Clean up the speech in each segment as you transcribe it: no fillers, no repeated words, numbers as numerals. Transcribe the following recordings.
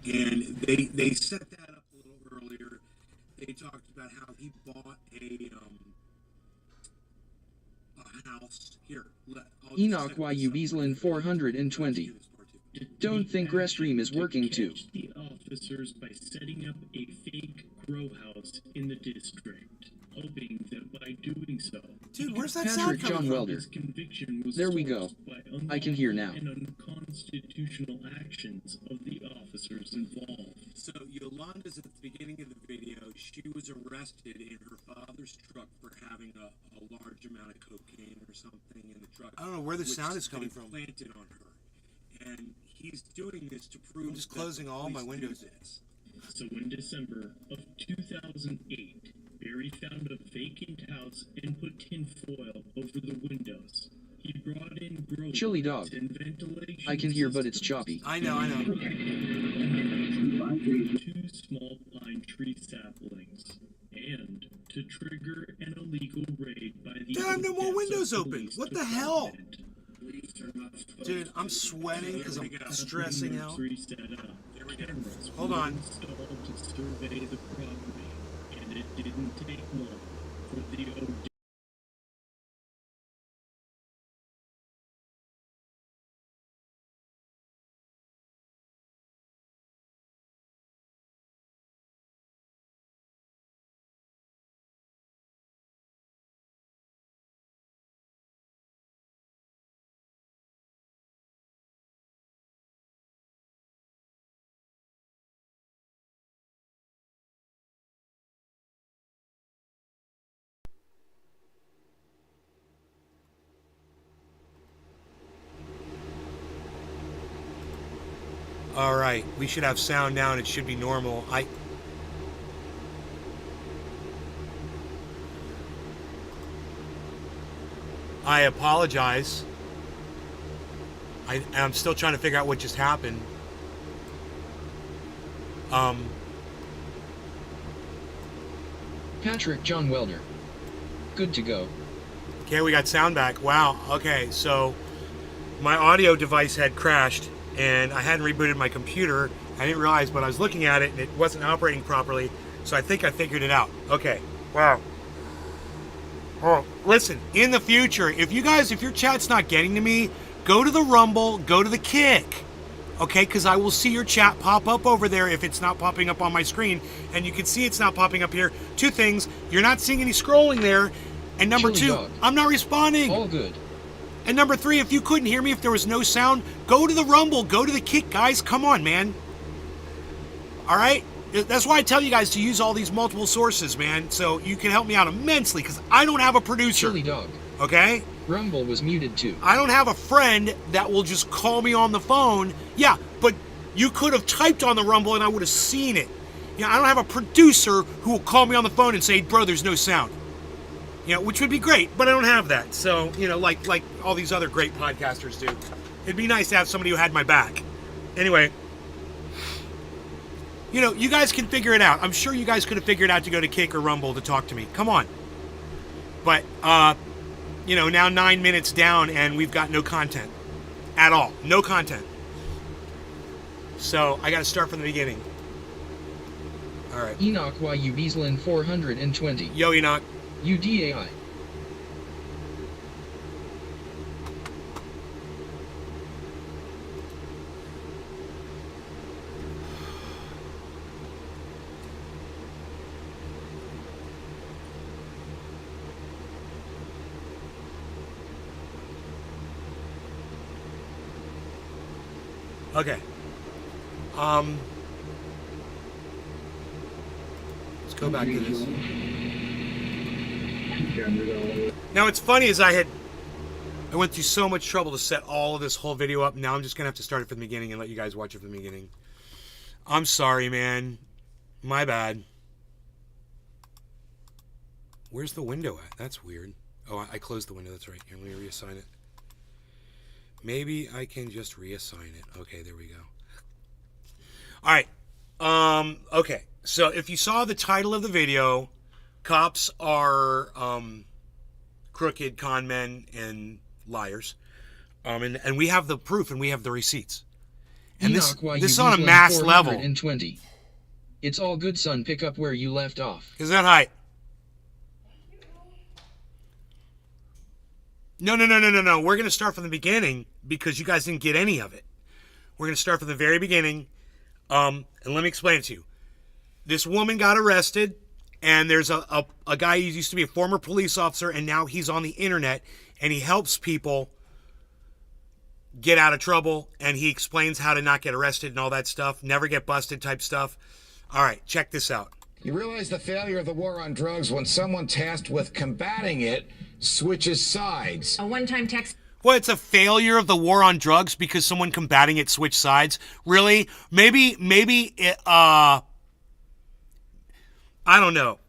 And they set that up a little earlier. They talked about how he bought a house here. I'll just Enoch set this up for YUBeaslin you. Let's 420. do this part too. Don't think Restream is working too. Catch the officers by setting up a fake grow house in the district, hoping that by doing so, Dude, where's that Patrick sound John coming from? Welder. his conviction was There we go. solved by I can hear now. unlawful and unconstitutional actions of the officers involved. So Yolanda's at the beginning of the video. She was arrested in her father's truck for having a large amount of cocaine or something in the truck. I don't know where the which sound is they coming from. planted on her, and he's doing this to prove. I'm just that closing the all my police do windows. this. So in December of 2008, Barry found a vacant house and put tinfoil over the windows. He brought in grow Chili dog. lights and ventilation I can hear, but it's systems. choppy. I know. Two small pine tree saplings, and to trigger an illegal raid by the Damn, no more Odessa windows open. Police What the hell? Department. Dude, I'm sweating because I'm stressing out. Tree set up. Cameras Hold were on. installed to survey the property, and it didn't take long for the All right, we should have sound now, and it should be normal. I apologize. I'm still trying to figure out what just happened. Patrick John Welder. Good to go. Okay, we got sound back. Wow. Okay, so my audio device had crashed, and I hadn't rebooted my computer. I didn't realize, but I was looking at it, and it wasn't operating properly. So I think I figured it out. Okay. Wow. Oh, listen, in the future, if your chat's not getting to me, go to the Rumble, go to the Kick. Okay, because I will see your chat pop up over there if it's not popping up on my screen. And you can see it's not popping up here. Two things, you're not seeing any scrolling there. And number Chili two, dog. I'm not responding. All good. And number three, if you couldn't hear me, if there was no sound, go to the Rumble, go to the Kick, guys. Come on, man. All right? That's why I tell you guys to use all these multiple sources, man, so you can help me out immensely, because I don't have a producer. Chili dog. Okay? Rumble was muted too. I don't have a friend that will just call me on the phone. Yeah, but you could have typed on the Rumble and I would have seen it. You know, I don't have a producer who will call me on the phone and say, bro, there's no sound. You know, which would be great, but I don't have that. So, you know, like all these other great podcasters do. It'd be nice to have somebody who had my back. Anyway, you know, you guys can figure it out. I'm sure you guys could have figured out to go to Kick or Rumble to talk to me. Come on. But, you know, now 9 minutes down and we've got no content at all. No content. So I got to start from the beginning. All right. Enoch YUBeaslin 420. Yo, Enoch. UDAI. Okay. Let's go back to this. Now, what's funny is I went through so much trouble to set all of this whole video up. Now I'm just going to have to start it from the beginning and let you guys watch it from the beginning. I'm sorry, man. My bad. Where's the window at? That's weird. Oh, I closed the window. That's right. Here, let me reassign it. Maybe I can just reassign it. Okay, there we go. All right. Okay. So if you saw the title of the video, cops are crooked con men and liars. And we have the proof and we have the receipts. And this Enoch is on a mass level. 420. It's all good, son. Pick up where you left off. Is that height? No. We're going to start from the beginning because you guys didn't get any of it. We're going to start from the very beginning. And let me explain it to you. This woman got arrested, and there's a guy who used to be a former police officer, and now he's on the internet, and he helps people get out of trouble, and he explains how to not get arrested and all that stuff, never get busted type stuff. All right, check this out. You realize the failure of the war on drugs when someone tasked with combating it switches sides. A one-time text. Well, it's a failure of the war on drugs because someone combating it switched sides. Really? Maybe it, I don't know.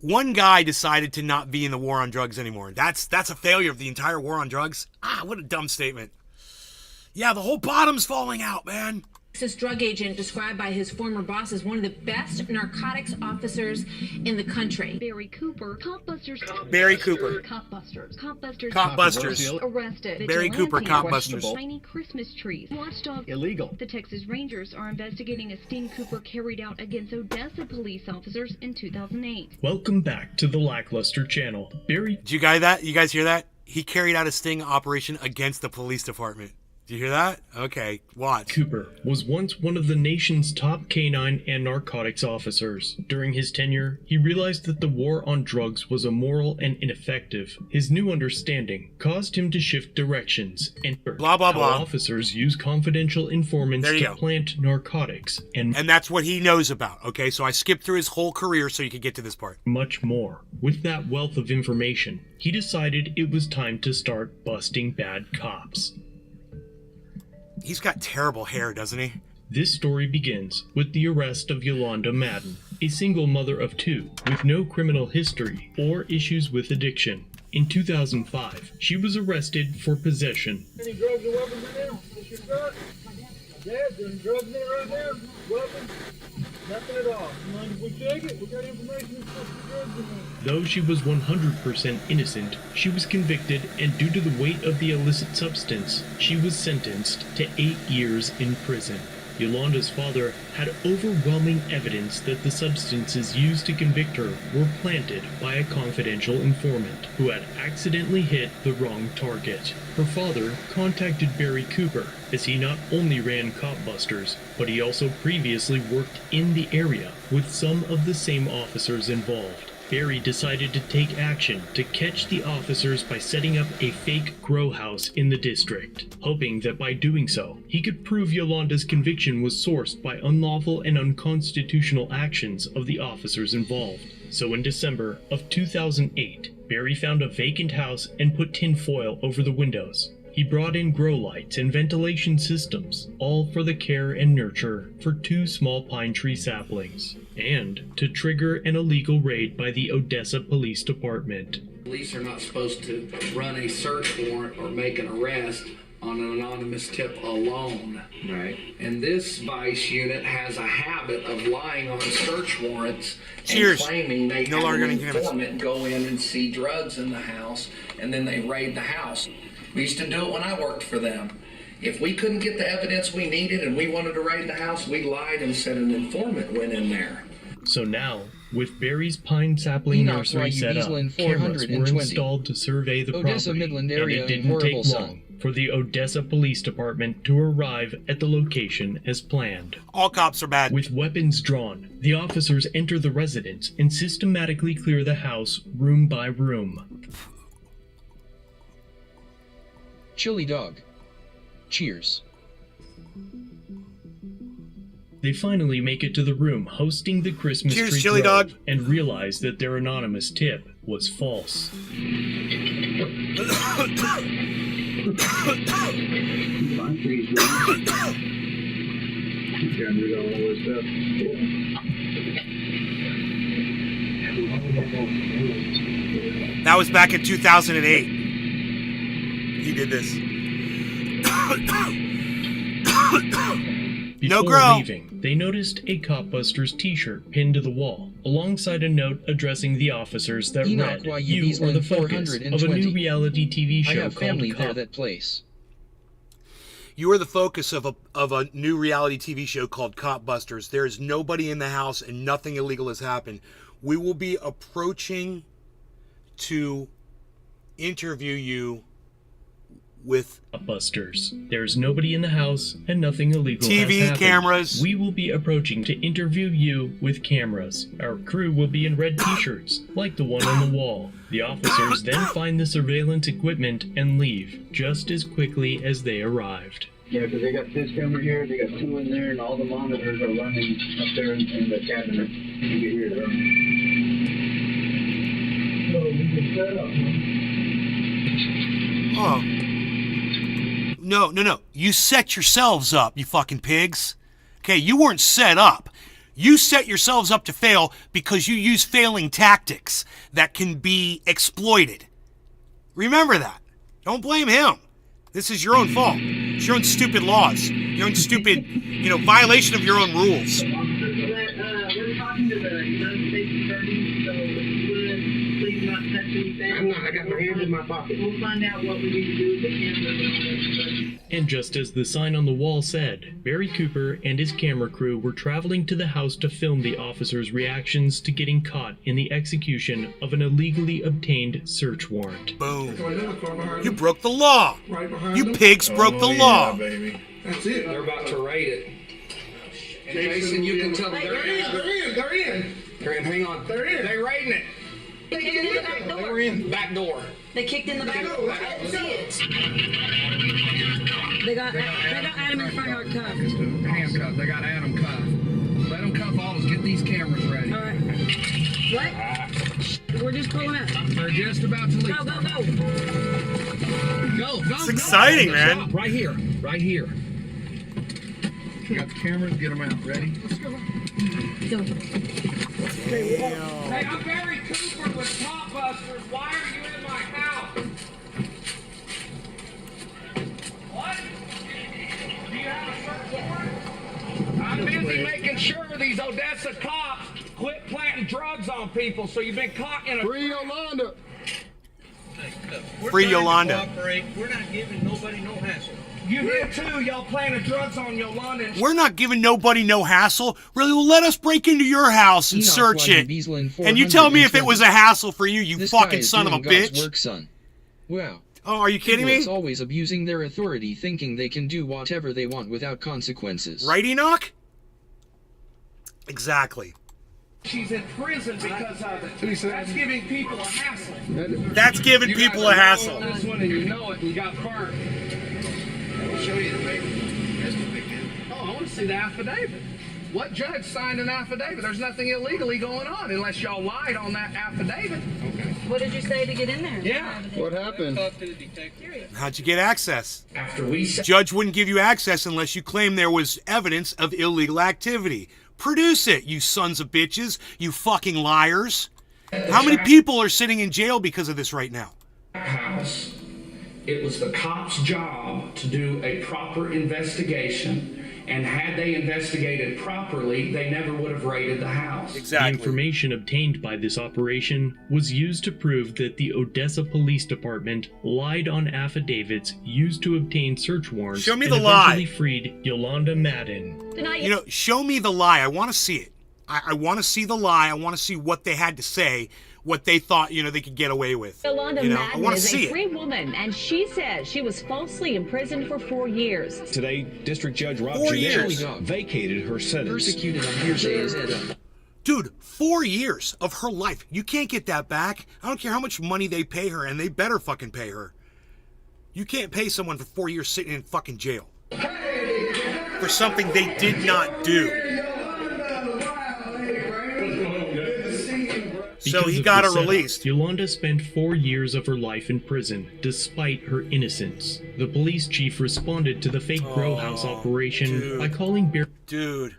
One guy decided to not be in the war on drugs anymore. That's a failure of the entire war on drugs. What a dumb statement. Yeah, the whole bottom's falling out, man. This drug agent described by his former boss as one of the best narcotics officers in the country. Barry Cooper, Copbusters. Barry Cooper. Copbusters. Copbusters. Copbusters. Arrested. Barry Cooper, Copbusters. Tiny Christmas trees. Watchdog. Illegal. The Texas Rangers are investigating a sting Cooper carried out against Odessa police officers in 2008. Welcome back to the Lackluster channel. Barry... Did you guys hear that? He carried out a sting operation against the police department. Do you hear that? Okay, watch. Cooper was once one of the nation's top canine and narcotics officers. During his tenure, he realized that the war on drugs was immoral and ineffective. His new understanding caused him to shift directions and blah blah blah. Officers use confidential informants to plant narcotics and that's what he knows about. Okay, so I skipped through his whole career so you could get to this part. Much more. With that wealth of information, he decided it was time to start busting bad cops. He's got terrible hair, doesn't he? This story begins with the arrest of Yolanda Madden, a single mother of two with no criminal history or issues with addiction. In 2005, she was arrested for possession. Any drugs or weapons in there? What's your truck? Dad, there's drugs in there right now? Weapons? Nothing at all. You mind if we check it? We got information that's supposed to be drugs in there. Though she was 100% innocent, she was convicted, and due to the weight of the illicit substance, she was sentenced to 8 years in prison. Yolanda's father had overwhelming evidence that the substances used to convict her were planted by a confidential informant who had accidentally hit the wrong target. Her father contacted Barry Cooper, as he not only ran Copbusters, but he also previously worked in the area with some of the same officers involved. Barry decided to take action to catch the officers by setting up a fake grow house in the district, hoping that by doing so, he could prove Yolanda's conviction was sourced by unlawful and unconstitutional actions of the officers involved. So in December of 2008, Barry found a vacant house and put tinfoil over the windows. He brought in grow lights and ventilation systems, all for the care and nurture for 2 small pine tree saplings, and to trigger an illegal raid by the Odessa Police Department. Police are not supposed to run a search warrant or make an arrest on an anonymous tip alone. Right. And this vice unit has a habit of lying on search warrants and claiming they have an informant go in and see drugs in the house, and then they raid the house. We used to do it when I worked for them. If we couldn't get the evidence we needed and we wanted to raid the house, we lied and said an informant went in there. So now, with Barry's pine sapling nursery set up, cameras were installed to survey the Odessa, property, Midland and area it didn't take long sun. for the Odessa Police Department to arrive at the location as planned. All cops are bad. With weapons drawn, the officers enter the residence and systematically clear the house room by room. Chili dog. Cheers. They finally make it to the room hosting the Christmas tree chili grove dog. and realize that their anonymous tip was false. That was back in 2008. He did this. Before leaving, they noticed a Copbusters t-shirt pinned to the wall. alongside a note addressing the officers that Enoch, read, why "You are the focus of a new reality TV show I have family called there Cop." that place. You are the focus of a new reality TV show called Cop Busters. There is nobody in the house and nothing illegal has happened. We will be approaching to interview you with Busters. There's nobody in the house and nothing illegal TV has happened. cameras. We will be approaching to interview you with cameras. Our crew will be in red t-shirts, like the one on the wall. The officers then find the surveillance equipment and leave, just as quickly as they arrived. Yeah, because they got this camera here, they got two in there, and all the monitors are running up there in the cabinet. You can hear them. So we can set up, Oh. No. You set yourselves up, you fucking pigs. Okay, you weren't set up. You set yourselves up to fail because you use failing tactics that can be exploited. Remember that. Don't blame him. This is your own fault. It's your own stupid laws. Your own stupid, violation of your own rules. We're talking to the United States Attorney, so if you would please not touch anything. I'm not. I got my hands in my pocket. We'll find out what we need to do with the cameras and all that stuff. And just as the sign on the wall said, Barry Cooper and his camera crew were traveling to the house to film the officers' reactions to getting caught in the execution of an illegally obtained search warrant. Boom. You broke the law. You pigs broke the law. Baby. That's it. They're about to raid it. And Jason, you can tell them they're in. They're in. Hang on. They're in. They're raiding it. They kicked in the back door. They're in. Back door. They kicked in the back door. I didn't see it. They got Adam in front yard cuffed. Handcuffed. They got Adam cuffed. Let them cuff all of us. Get these cameras ready. All right. What? We're just pulling up. They're just about to leave. Go. It's exciting, man. Right here. You got the cameras. Get them out. Ready? Go. Hey, I'm Barry Cooper with Cop Busters. Why are you in my house? What? Do you have a search warrant? I'm busy making sure these Odessa cops quit planting drugs on people, so you've been caught in a... Free Yolanda. Free Yolanda. We're not giving nobody no hassle. You here too, y'all planting drugs on Yolanda. We're not giving nobody no hassle. Really, well, let us break into your house and search it. And you tell me if it was a hassle for you, you fucking son of a bitch. Work, son. Wow. Oh, are you kidding me? It's always abusing their authority, thinking they can do whatever they want without consequences. Right, Enoch? Exactly. She's in prison because of it. That's giving people a hassle. That's giving people a hassle. This one and you know it and you got burnt. I'll show you the paper. That's no big deal. Oh, I want to see the affidavit. What judge signed an affidavit? There's nothing illegally going on unless y'all lied on that affidavit. Okay. What did you say to get in there? Yeah. What happened? How'd you get access? After we Judge wouldn't give you access unless you claim there was evidence of illegal activity. Produce it, you sons of bitches, you fucking liars. How many people are sitting in jail because of this right now? house, it was the cop's job to do a proper investigation. And had they investigated properly, they never would have raided the house. Exactly. The information obtained by this operation was used to prove that the Odessa Police Department lied on affidavits used to obtain search warrants. Show me and the lie. eventually freed Yolanda Madden. You know, show me the lie. I want to see it. I want to see the lie. I want to see what they had to say, what they thought, you know, they could get away with. Yolanda I want to see is a free woman, and she says she was falsely imprisoned for 4 years. Today, District Judge Rob 4 years. vacated her sentence. Persecuted on hearsay is Ed. Dude, 4 years of her life. You can't get that back. I don't care how much money they pay her, and they better fucking pay her. You can't pay someone for 4 years sitting in fucking jail for something they did not do. So he got her released. Yolanda spent 4 years of her life in prison, despite her innocence. The police chief responded to the fake grow house operation by calling Barry. Dude.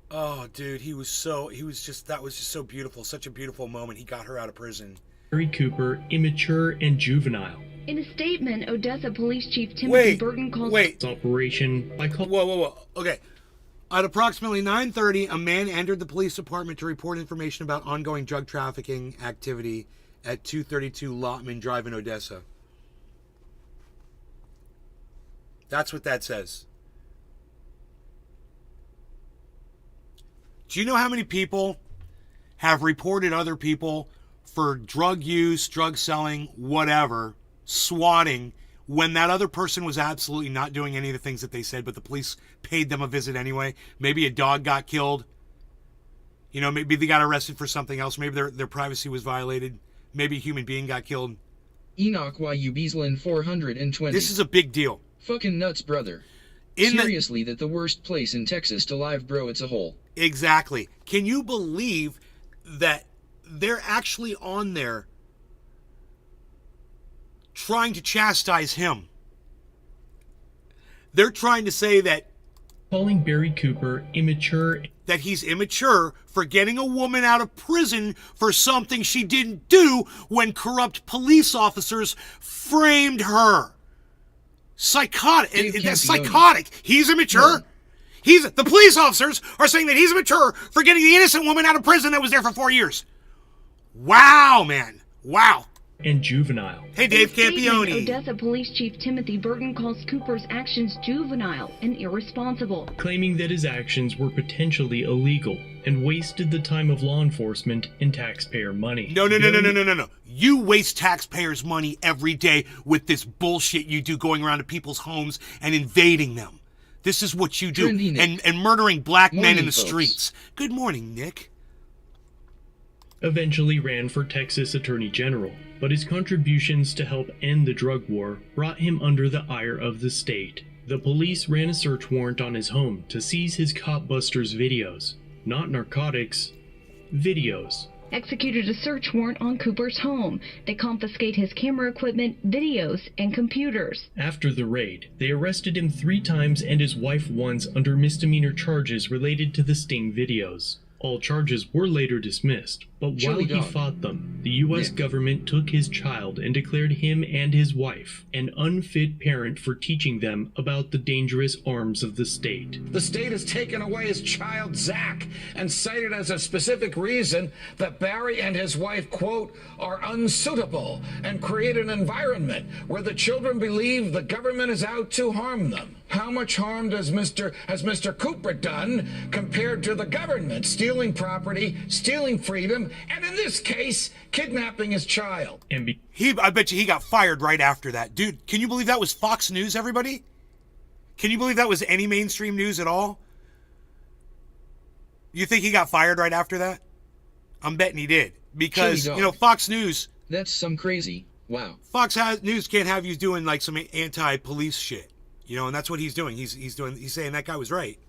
Oh, dude, that was just so beautiful. Such a beautiful moment. He got her out of prison. Barry Cooper, immature and juvenile. In a statement, Odessa Police Chief Timothy Burton called this operation by calling. Whoa. Okay. At approximately 9:30, a man entered the police department to report information about ongoing drug trafficking activity at 232 Lotman Drive in Odessa. That's what that says. Do you know how many people have reported other people for drug use, drug selling, whatever, swatting, when that other person was absolutely not doing any of the things that they said, but the police paid them a visit anyway? Maybe a dog got killed. You know, maybe they got arrested for something else. Maybe their privacy was violated. Maybe a human being got killed. Enoch YU Beaslin 420. This is a big deal. Fucking nuts, brother. Seriously, that the worst place in Texas to live, bro, it's a hole. Exactly. Can you believe that they're actually on there trying to chastise him? They're trying to say that calling Barry Cooper immature, that he's immature for getting a woman out of prison for something she didn't do when corrupt police officers framed her. Psychotic. That's psychotic. He's immature. No. The police officers are saying that he's immature for getting the innocent woman out of prison that was there for 4 years. Wow, man. Wow. And juvenile. Hey, Dave Campione. Odessa Police Chief Timothy Burton calls Cooper's actions juvenile and irresponsible, claiming that his actions were potentially illegal and wasted the time of law enforcement and taxpayer money. No. You waste taxpayers' money every day with this bullshit you do, going around to people's homes and invading them. This is what you do, and murdering black men in the streets. Good morning, Nick. Eventually ran for Texas Attorney General, but his contributions to help end the drug war brought him under the ire of the state. The police ran a search warrant on his home to seize his Cop Busters videos. Not narcotics, videos. Executed a search warrant on Cooper's home. They confiscate his camera equipment, videos, and computers. After the raid, they arrested him 3 times and his wife once under misdemeanor charges related to the Sting videos. All charges were later dismissed, but while he fought them, the U.S. government took his child and declared him and his wife an unfit parent for teaching them about the dangerous arms of the state. The state has taken away his child, Zach, and cited as a specific reason that Barry and his wife, quote, are unsuitable and create an environment where the children believe the government is out to harm them. How much harm has Mr. Cooper done compared to the government? Stealing property, stealing freedom, and in this case, kidnapping his child. I bet you he got fired right after that. Dude, can you believe that was Fox News, everybody? Can you believe that was any mainstream news at all? You think he got fired right after that? I'm betting he did. Because, Fox News... That's some crazy. Wow. Fox News can't have you doing, like, some anti-police shit. And that's what he's doing. He's saying that guy was right.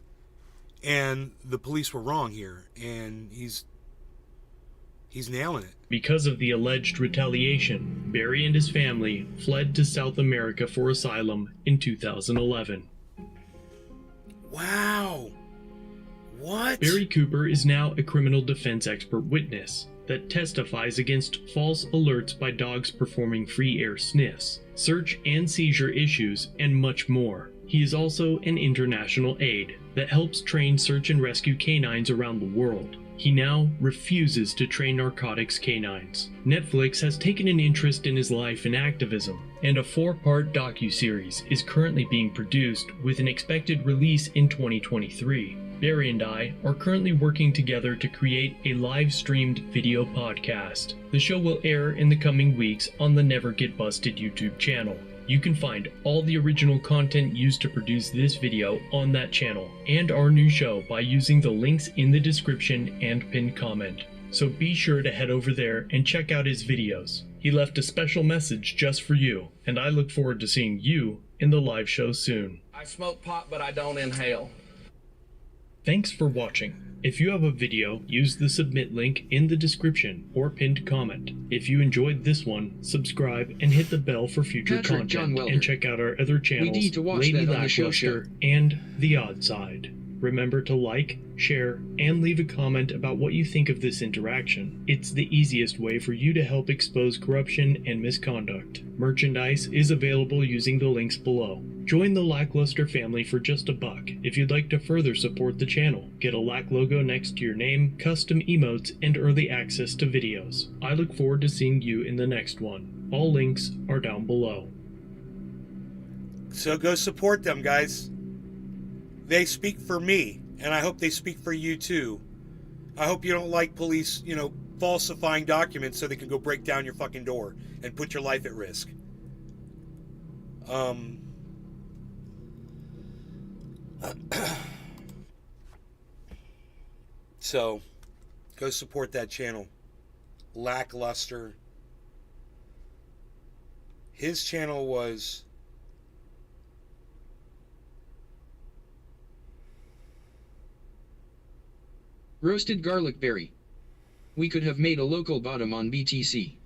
And the police were wrong here. And he's nailing it. Because of the alleged retaliation, Barry and his family fled to South America for asylum in 2011. Wow. What? Barry Cooper is now a criminal defense expert witness that testifies against false alerts by dogs performing free air sniffs, search and seizure issues, and much more. He is also an international aide that helps train search and rescue canines around the world. He now refuses to train narcotics canines. Netflix has taken an interest in his life and activism, and a 4-part docuseries is currently being produced with an expected release in 2023. Barry and I are currently working together to create a live-streamed video podcast. The show will air in the coming weeks on the Never Get Busted YouTube channel. You can find all the original content used to produce this video on that channel and our new show by using the links in the description and pinned comment. So be sure to head over there and check out his videos. He left a special message just for you, and I look forward to seeing you in the live show soon. I smoke pot, but I don't inhale. Thanks for watching. If you have a video, use the submit link in the description or pinned comment. If you enjoyed this one, subscribe and hit the bell for future content. And check out our other channels, Lady Lackluster and The Odd Side. Remember to like, share, and leave a comment about what you think of this interaction. It's the easiest way for you to help expose corruption and misconduct. Merchandise is available using the links below. Join the Lackluster family for just $1. If you'd like to further support the channel, get a Lack logo next to your name, custom emotes, and early access to videos. I look forward to seeing you in the next one. All links are down below. So go support them, guys. They speak for me, and I hope they speak for you too. I hope you don't like police, falsifying documents so they can go break down your fucking door and put your life at risk. So, go support that channel. Lackluster. His channel was... Roasted garlic berry. We could have made a local bottom on BTC.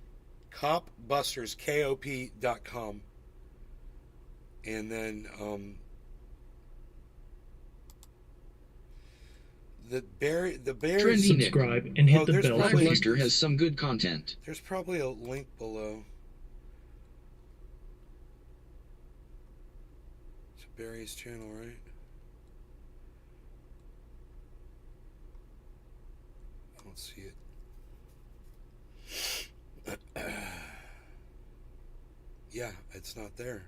Copbusters, KOP.com. And then, the berry Trendy subscribe and hit the bell. Lackluster has some good content. There's probably a link below. It's Barry's channel, right? I don't see it. Yeah, it's not there.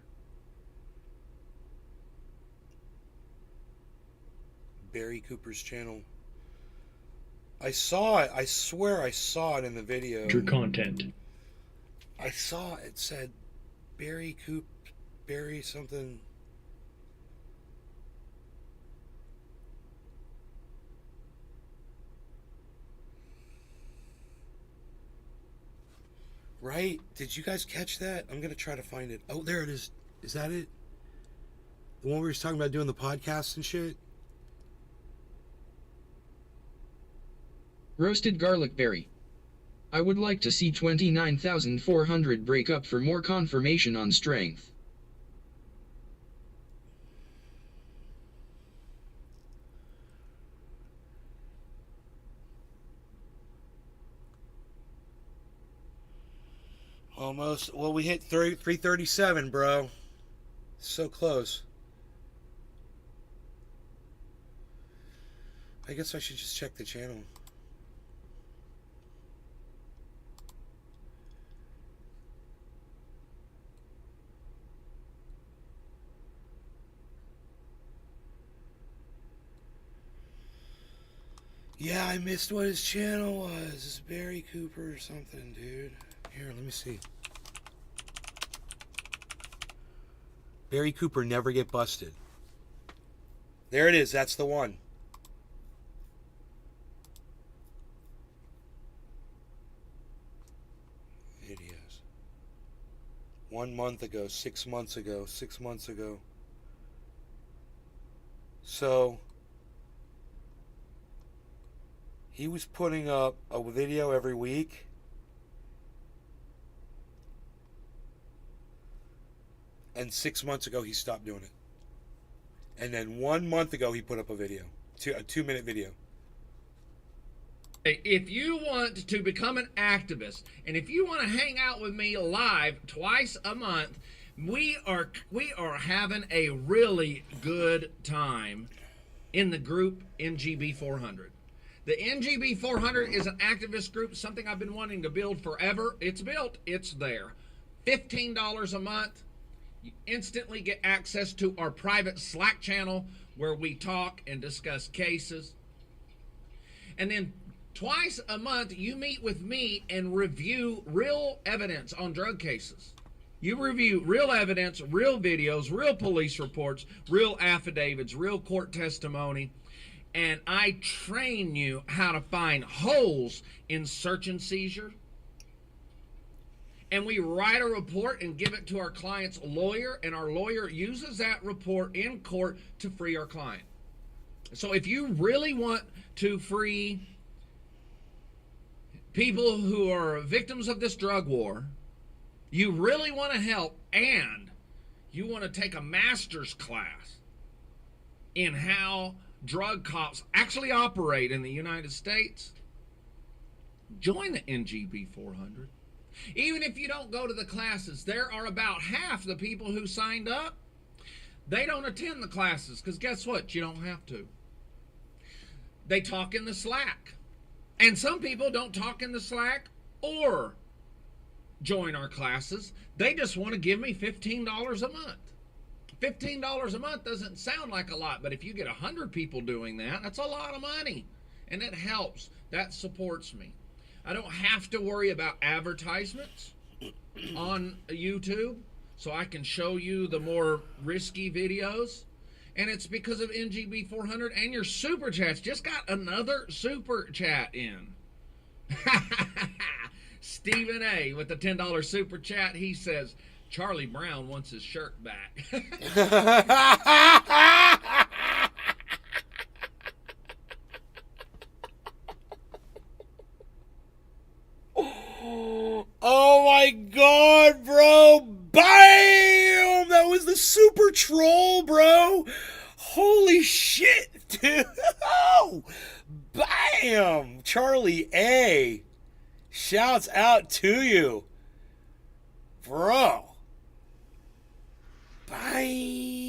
Barry Cooper's channel. I saw it. I swear I saw it in the video. Your content. I saw it said Barry something. Right? Did you guys catch that? I'm going to try to find it. Oh, there it is. Is that it? The one we were talking about doing the podcast and shit? Roasted garlic berry. I would like to see 29,400 break up for more confirmation on strength. Almost. Well, we hit 337, bro. So close. I guess I should just check the channel. Yeah, I missed what his channel was. It's Barry Cooper or something, dude. Here, let me see. Barry Cooper never get busted. There it is. That's the one. Videos. 1 month ago, 6 months ago, 6 months ago. So... he was putting up a video every week. And 6 months ago, he stopped doing it. And then 1 month ago, he put up a video. A 2-minute video. If you want to become an activist, and if you want to hang out with me live twice a month, we are having a really good time in the group NGB 400. The NGB 400 is an activist group, something I've been wanting to build forever. It's built. It's there. $15 a month. You instantly get access to our private Slack channel where we talk and discuss cases. And then twice a month, you meet with me and review real evidence on drug cases. You review real evidence, real videos, real police reports, real affidavits, real court testimony. And I train you how to find holes in search and seizure. And we write a report and give it to our client's lawyer, and our lawyer uses that report in court to free our client. So if you really want to free people who are victims of this drug war, you really want to help, and you want to take a master's class in how drug cops actually operate in the United States, join the NGB 400. Even if you don't go to the classes, there are about half the people who signed up. They don't attend the classes because guess what? You don't have to. They talk in the Slack. And some people don't talk in the Slack or join our classes. They just want to give me $15 a month. $15 a month doesn't sound like a lot, but if you get 100 people doing that, that's a lot of money. And it helps. That supports me. I don't have to worry about advertisements on YouTube, so I can show you the more risky videos. And it's because of NGB 400 and your super chats. Just got another super chat in. Stephen A. with the $10 super chat. He says, Charlie Brown wants his shirt back. Oh my god, bro. Bam! That was the super troll, bro. Holy shit, dude. Oh, bam! Charlie A. Shouts out to you. Bro. Bam!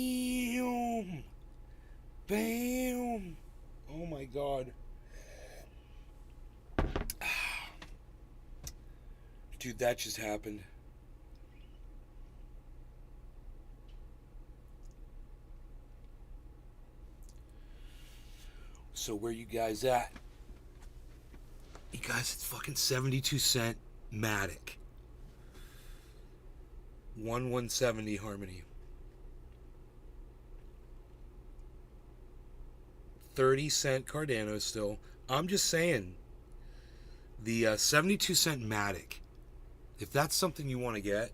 Bam! Oh my god. Dude, that just happened. So where you guys at? You guys, it's fucking 72-cent Matic. 1170 Harmony. 30-cent Cardano still. I'm just saying, the 72-cent Matic, if that's something you want to get,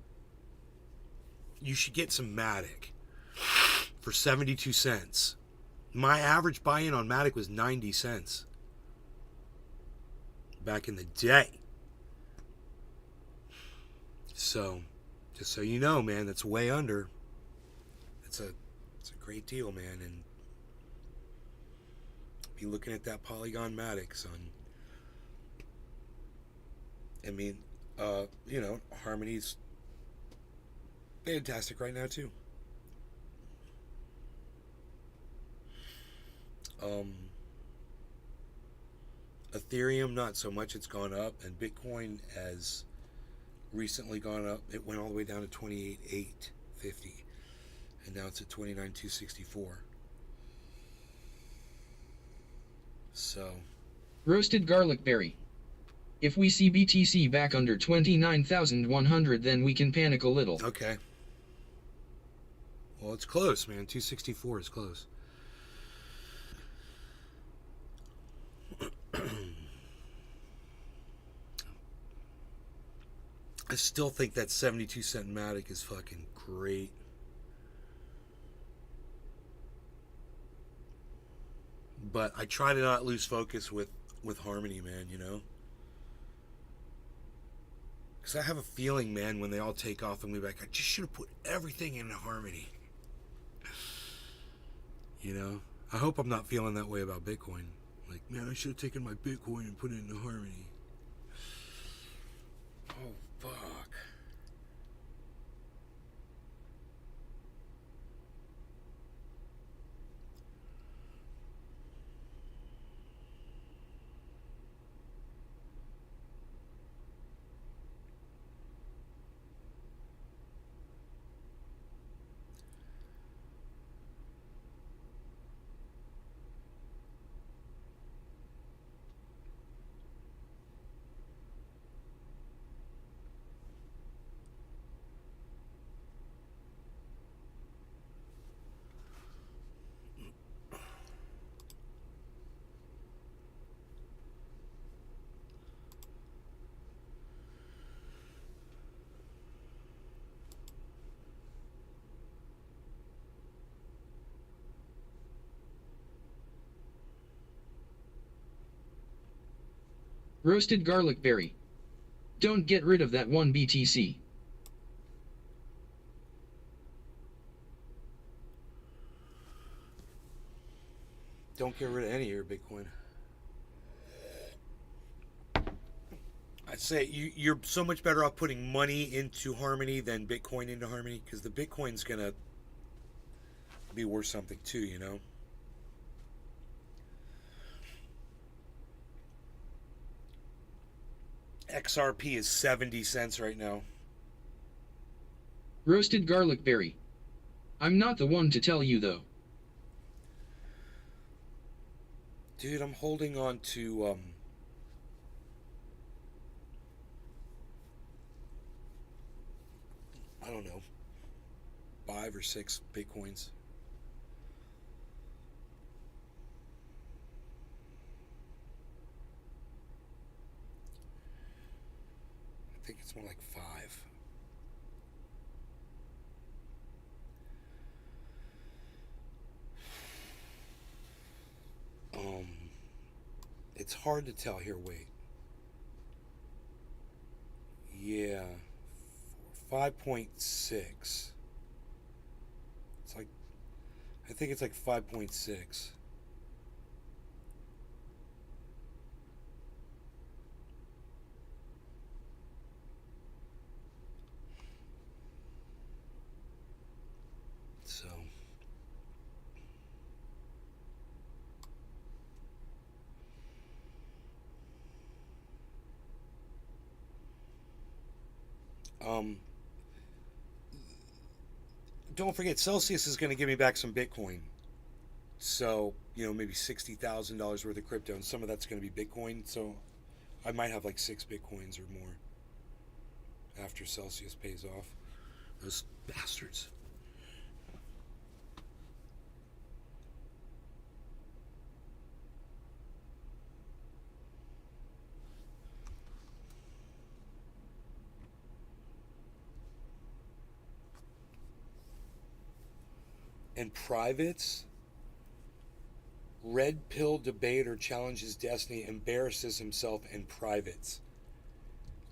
you should get some Matic for 72 cents. My average buy-in on Matic was 90 cents back in the day. So, just so you know, man, that's way under. It's a great deal, man, and be looking at that Polygon Matic, son. I mean, you know, Harmony's fantastic right now too. Ethereum, not so much. It's gone up, and Bitcoin has recently gone up. It went all the way down to 28,850, and now it's at 29,264. So, Roasted garlic berry. If we see BTC back under 29,100, then we can panic a little. Okay. Well, it's close, man. 264 is close. I still think that 72-cent Matic is fucking great. But I try to not lose focus with Harmony, man, you know? Because I have a feeling, man, when they all take off, I'm going to be like, I just should have put everything into Harmony. You know? I hope I'm not feeling that way about Bitcoin. Like, man, I should have taken my Bitcoin and put it into Harmony. Oh, fuck. Roasted garlic berry. Don't get rid of that one BTC. Don't get rid of any of your Bitcoin. I'd say you're so much better off putting money into Harmony than Bitcoin into Harmony, because the Bitcoin's gonna be worth something too, you know? XRP is 70 cents right now. Roasted garlic berry. I'm not the one to tell you though. Dude, I'm holding on to, I don't know, 5 or 6 Bitcoins. I think it's more like 5. It's hard to tell here. Wait. Yeah. 5.6. It's like, I think it's like 5.6. So. Don't forget, Celsius is going to give me back some Bitcoin. So, you know, maybe $60,000 worth of crypto, and some of that's going to be Bitcoin. So, I might have like 6 Bitcoins or more after Celsius pays off. Those bastards. And privates, red pill debater challenges destiny, embarrasses himself in privates.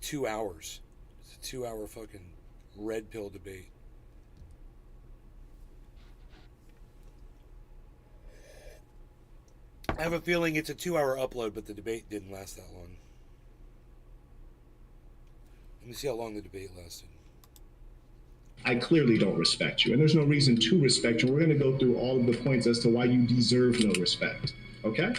2 hours. It's a 2-hour fucking red pill debate. I have a feeling it's a 2-hour upload, but the debate didn't last that long. Let me see how long the debate lasted. I clearly don't respect you, and there's no reason to respect you. We're going to go through all of the points as to why you deserve no respect. Okay?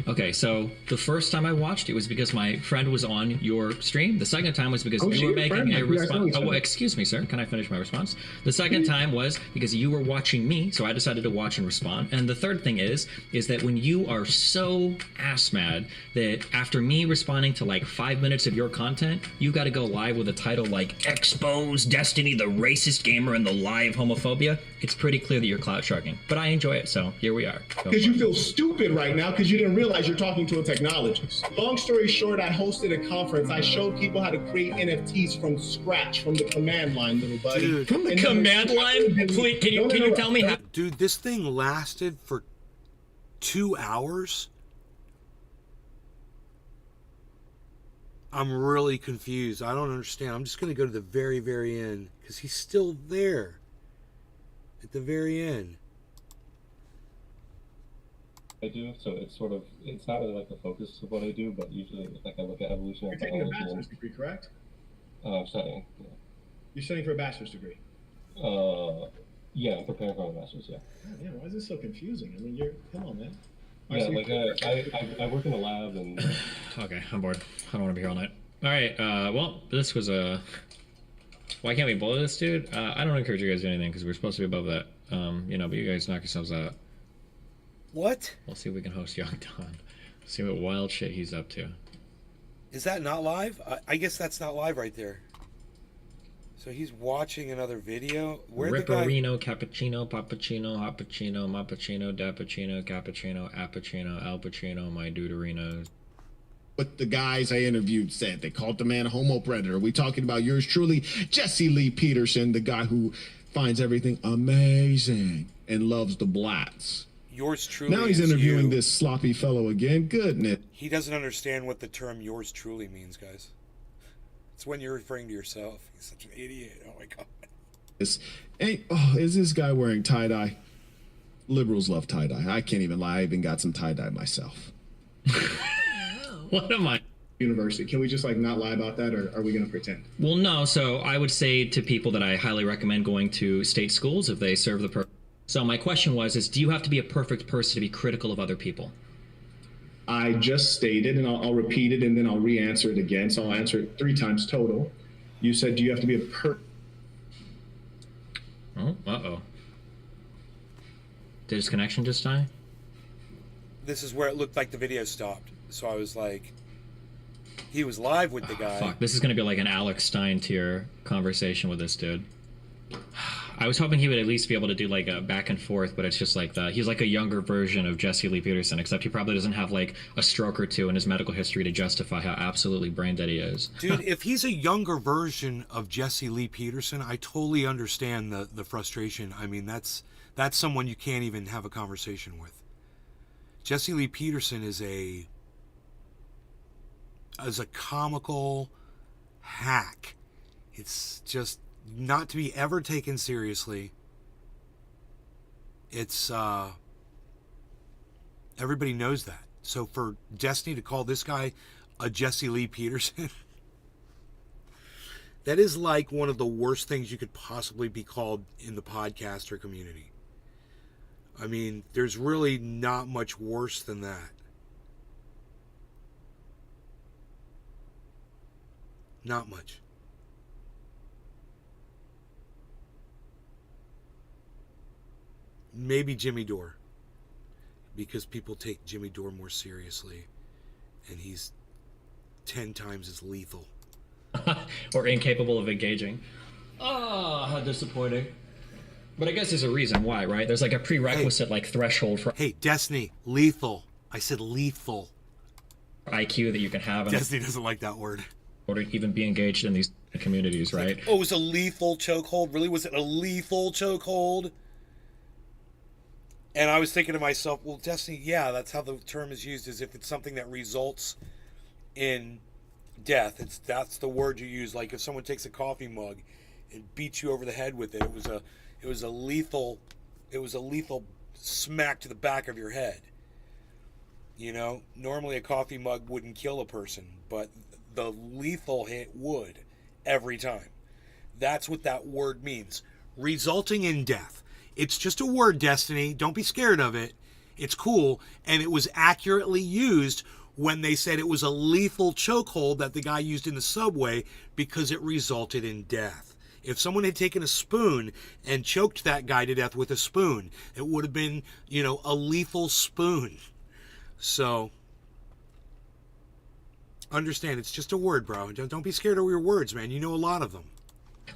Okay, so the first time I watched it was because my friend was on your stream. The second time was because you were making a response. Oh, well, excuse me, sir. Can I finish my response? The second time was because you were watching me, so I decided to watch and respond. And the third thing is that when you are so ass mad that after me responding to like 5 minutes of your content, you got to go live with a title like "Expose Destiny, the Racist Gamer and the Lie of Homophobia," it's pretty clear that you're clout sharking. But I enjoy it, so here we are. Because you feel stupid right now because you didn't realize you're talking to a technologist. Long story short, I hosted a conference. I showed people how to create NFTs from scratch, from the command line, little buddy. Dude. From the command line? Please, can you tell me how? Dude, this thing lasted for 2 hours? I'm really confused. I don't understand. I'm just going to go to the very, very end because he's still there at the very end. I do, so it's sort of, it's not really like the focus of what I do, but usually like I look at evolutionary biology. You're taking a bachelor's degree, correct? I'm studying, yeah. You're studying for a bachelor's degree? Yeah, I'm preparing for my master's, yeah. Oh, yeah, why is this so confusing? I mean, come on, man. Yeah, like I work in a lab and... Okay, I'm bored. I don't want to be here all night. All right, well, this was a... Why can't we blow this, dude? I don't encourage you guys to do anything because we're supposed to be above that. You know, but you guys knock yourselves out. What? We'll see if we can host Young Don. See what wild shit he's up to. Is that not live? I guess that's not live right there. So he's watching another video? Where'd Ripperino, cappuccino, pappuccino, hoppuccino, mappuccino, dappuccino, cappuccino, appuccino, al pacino, my deuterino. What the guys I interviewed said. They called the man a homo predator. We talking about yours truly, Jesse Lee Peterson, the guy who finds everything amazing and loves the blacks. Yours truly. Now he's interviewing this sloppy fellow again. Goodness. He doesn't understand what the term yours truly means, guys. It's when you're referring to yourself. He's such an idiot. Oh my god. Is this guy wearing tie-dye? Liberals love tie-dye. I can't even lie. I even got some tie-dye myself. What am I? University. Can we just like not lie about that, or are we going to pretend? Well, no. So I would say to people that I highly recommend going to state schools if they serve the purpose. So my question is do you have to be a perfect person to be critical of other people? I just stated, and I'll repeat it, and then I'll re-answer it again. So I'll answer it 3 times total. You said, do you have to be a Oh, uh-oh. Did his connection just die? This is where it looked like the video stopped. So I was like, he was live with the guy. Fuck, this is going to be like an Alex Stein tier conversation with this dude. I was hoping he would at least be able to do like a back and forth, but it's just like he's like a younger version of Jesse Lee Peterson, except he probably doesn't have like a stroke or two in his medical history to justify how absolutely brain dead he is. Dude, if he's a younger version of Jesse Lee Peterson, I totally understand the frustration. I mean, that's someone you can't even have a conversation with. Jesse Lee Peterson is a comical hack. It's just not to be ever taken seriously. It's everybody knows that. So for Destiny to call this guy a Jesse Lee Peterson, that is like one of the worst things you could possibly be called in the podcaster community. I mean, there's really not much worse than that. Not much. Maybe Jimmy Dore, because people take Jimmy Dore more seriously, and he's 10 times as lethal. Or incapable of engaging. Oh, how disappointing. But I guess there's a reason why, right? There's like a prerequisite like threshold for Destiny, lethal. I said lethal. IQ that you can have. Destiny doesn't like that word. In order to even be engaged in these communities, right? Oh, it was a lethal chokehold? Really? Was it a lethal chokehold? And I was thinking to myself, well, Destiny, yeah, that's how the term is used, is if it's something that results in death. That's the word you use. Like if someone takes a coffee mug and beats you over the head with it, it was a lethal smack to the back of your head. You know, normally a coffee mug wouldn't kill a person, but the lethal hit would every time. That's what that word means. Resulting in death. It's just a word, Destiny. Don't be scared of it. It's cool. And it was accurately used when they said it was a lethal chokehold that the guy used in the subway because it resulted in death. If someone had taken a spoon and choked that guy to death with a spoon, it would have been, a lethal spoon. So, understand, it's just a word, bro. Don't be scared of your words, man. You know a lot of them.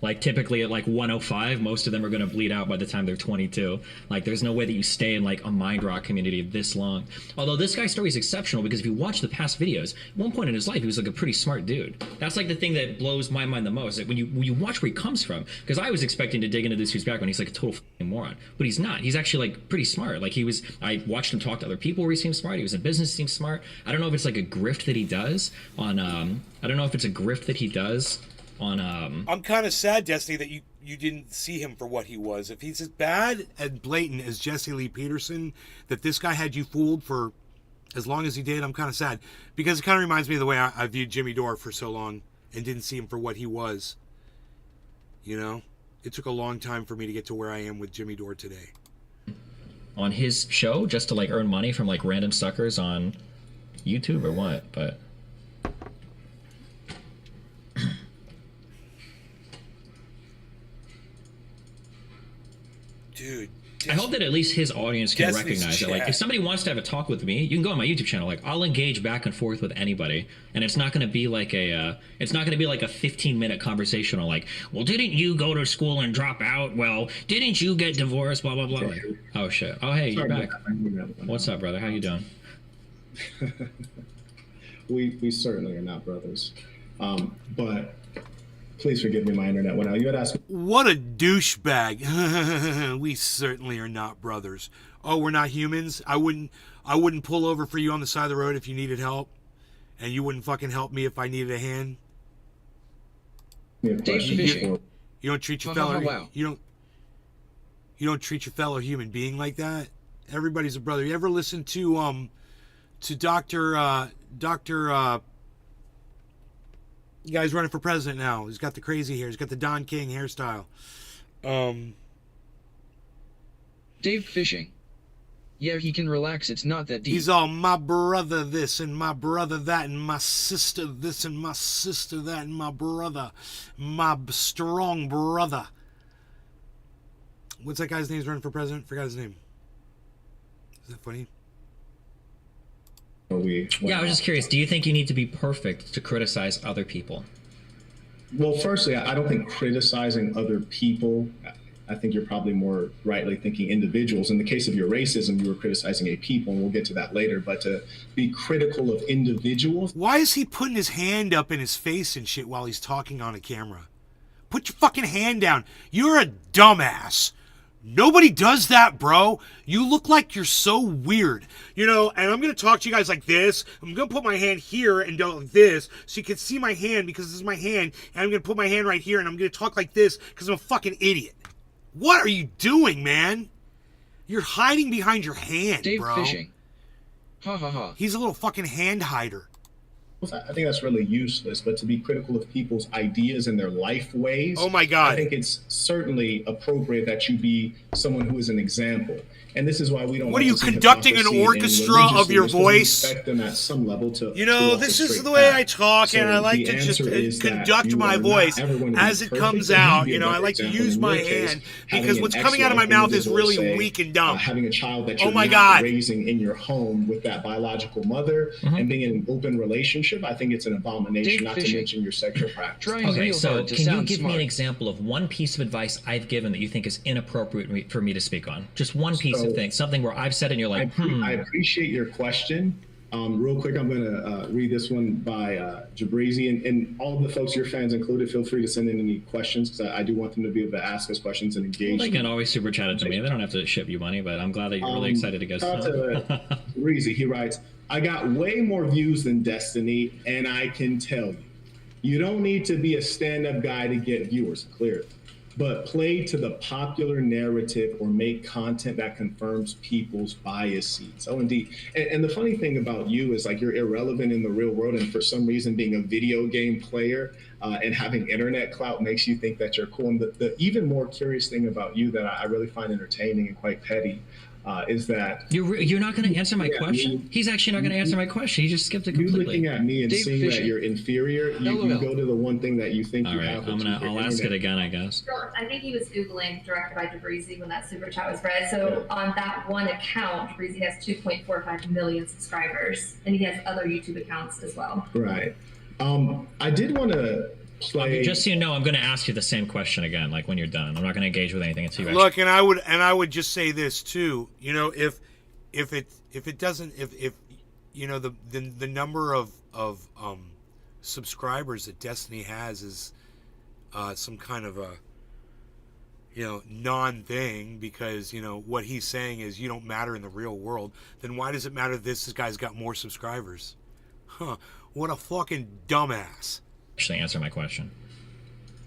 Like typically at like 105, most of them are going to bleed out by the time they're 22. Like there's no way that you stay in like a mind rock community this long. Although this guy's story is exceptional because if you watch the past videos, at one point in his life he was like a pretty smart dude. That's like the thing that blows my mind the most. Like when you watch where he comes from, because I was expecting to dig into this dude's background. He's like a total moron, but he's not. He's actually like pretty smart. Like I watched him talk to other people where he seemed smart. He was in business, seemed smart. I don't know if it's like a grift that he does on. I'm kind of sad, Destiny, that you didn't see him for what he was. If he's as bad and blatant as Jesse Lee Peterson, that this guy had you fooled for as long as he did, I'm kind of sad. Because it kind of reminds me of the way I viewed Jimmy Dore for so long and didn't see him for what he was. It took a long time for me to get to where I am with Jimmy Dore today. On his show, just to like earn money from like random suckers on YouTube or what? But... Dude, I hope that at least his audience can Destiny's recognize it. Like, if somebody wants to have a talk with me, you can go on my YouTube channel. Like, I'll engage back and forth with anybody, and it's not going to be like a 15-minute conversation on like, well, didn't you go to school and drop out? Well, didn't you get divorced? Blah blah blah. Like, oh shit. Oh hey, you're back. What's up, brother? How you doing? we certainly are not brothers, but. Please forgive me, my internet went out. You had asked me. What a douchebag. We certainly are not brothers. Oh, we're not humans? I wouldn't pull over for you on the side of the road if you needed help. And you wouldn't fucking help me if I needed a hand. You don't treat your fellow you don't treat your fellow human being like that. Everybody's a brother. You ever listen to Dr. The guy's running for president now. He's got the crazy hair. He's got the Don King hairstyle. Dave fishing. Yeah, he can relax, it's not that deep. He's all my brother this and my brother that and my sister this and my sister that and my brother, my strong brother. What's that guy's name who's running for president? Forgot his name. Is that funny? Yeah, I was just curious. Do you think you need to be perfect to criticize other people? Well, firstly, I don't think criticizing other people, I think you're probably more rightly thinking individuals. In the case of your racism, you were criticizing a people, and we'll get to that later. But to be critical of individuals. Why is he putting his hand up in his face and shit while he's talking on a camera? Put your fucking hand down. You're a dumbass. Nobody does that, bro. You look like you're so weird. You know, and I'm going to talk to you guys like this. I'm going to put my hand here and go like this so you can see my hand because this is my hand. And I'm going to put my hand right here and I'm going to talk like this because I'm a fucking idiot. What are you doing, man? You're hiding behind your hand, Dave bro. fishing. Ha ha ha. He's a little fucking hand hider. I think that's really useless, but to be critical of people's ideas and their life ways. Oh my God. I think it's certainly appropriate that you be someone who is an example. And this is why we don't. What are you conducting an orchestra of your voice? Expect them at some level to. You know, this is the way I talk, and I like to just conduct my voice as it comes out. You know, I like to use my hand because what's coming out of my mouth is really weak and dumb. Having a child that you're not raising in your home with that biological mother and being in an open relationship, I think it's an abomination. Not to mention your sexual practice. Okay, so can you give me an example of one piece of advice I've given that you think is inappropriate for me to speak on? Just one piece of thing, something where I've said and you're like, I appreciate your question. Real quick, I'm going to read this one by Jabrizi, and all of the folks, your fans included, feel free to send in any questions because I do want them to be able to ask us questions and engage. Well, they can always super chat it to me. They don't have to ship you money, but I'm glad that you're really excited to go. Jabrizi, he writes, I got way more views than Destiny, and I can tell you, you don't need to be a stand-up guy to get viewers, clearly. But play to the popular narrative or make content that confirms people's biases. Oh, indeed. And the funny thing about you is like you're irrelevant in the real world. And for some reason, being a video game player and having internet clout makes you think that you're cool. And the even more curious thing about you that I really find entertaining and quite petty is that you're not going to answer my question. He's actually not going to answer my question. He just skipped it completely. You looking at me and seeing that you're inferior, you go to the one thing that you think you have. I'll ask it again, I guess. I think he was Googling directed by Jabrizi when that super chat was read. So on that one account, Jabrizi has 2.45 million subscribers, and he has other YouTube accounts as well. Right. I did want to play. Just so you know, I'm going to ask you the same question again, like when you're done. I'm not going to engage with anything until you. Look, and I would just say this too. You know, if it doesn't, if you know the number of subscribers that Destiny has is some kind of a non-thing because what he's saying is you don't matter in the real world, then why does it matter this guy's got more subscribers? Huh? What a fucking dumbass. Actually answer my question.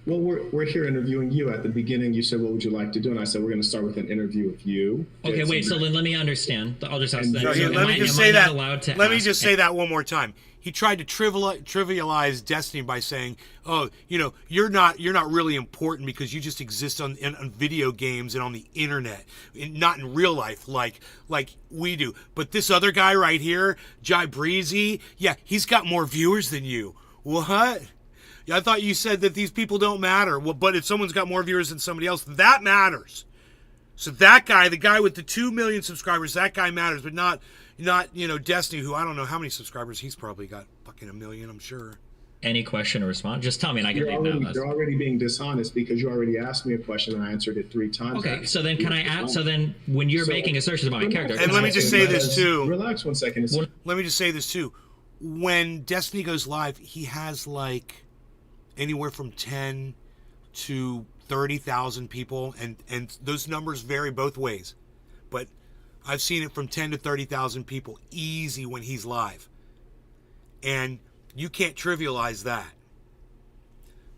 Well, we're here interviewing you. At the beginning, you said, what would you like to do? And I said, we're going to start with an interview with you. Okay, wait, so let me understand. I'll just ask that. Let me just say that. Let me just say that one more time. He tried to trivialize Destiny by saying, "Oh, you're not really important because you just exist on video games and on the internet, not in real life like we do." But this other guy right here, Jai Breezy, yeah, he's got more viewers than you. What? I thought you said that these people don't matter. Well, but if someone's got more viewers than somebody else, that matters. So that guy, the guy with the 2 million subscribers, that guy matters, but not Destiny, who I don't know how many subscribers he's probably got, fucking 1 million, I'm sure. Any question or response? Just tell me and I can leave now. You're already being dishonest because you already asked me a question and I answered it 3 times. Okay, so then can I ask? So then when you're making assertions about my character, and let me just say this too. Relax 1 second. Let me just say this too. When Destiny goes live, he has like anywhere from 10 to 30,000 people, and those numbers vary both ways. But I've seen it from 10 to 30,000 people easy when he's live. And you can't trivialize that.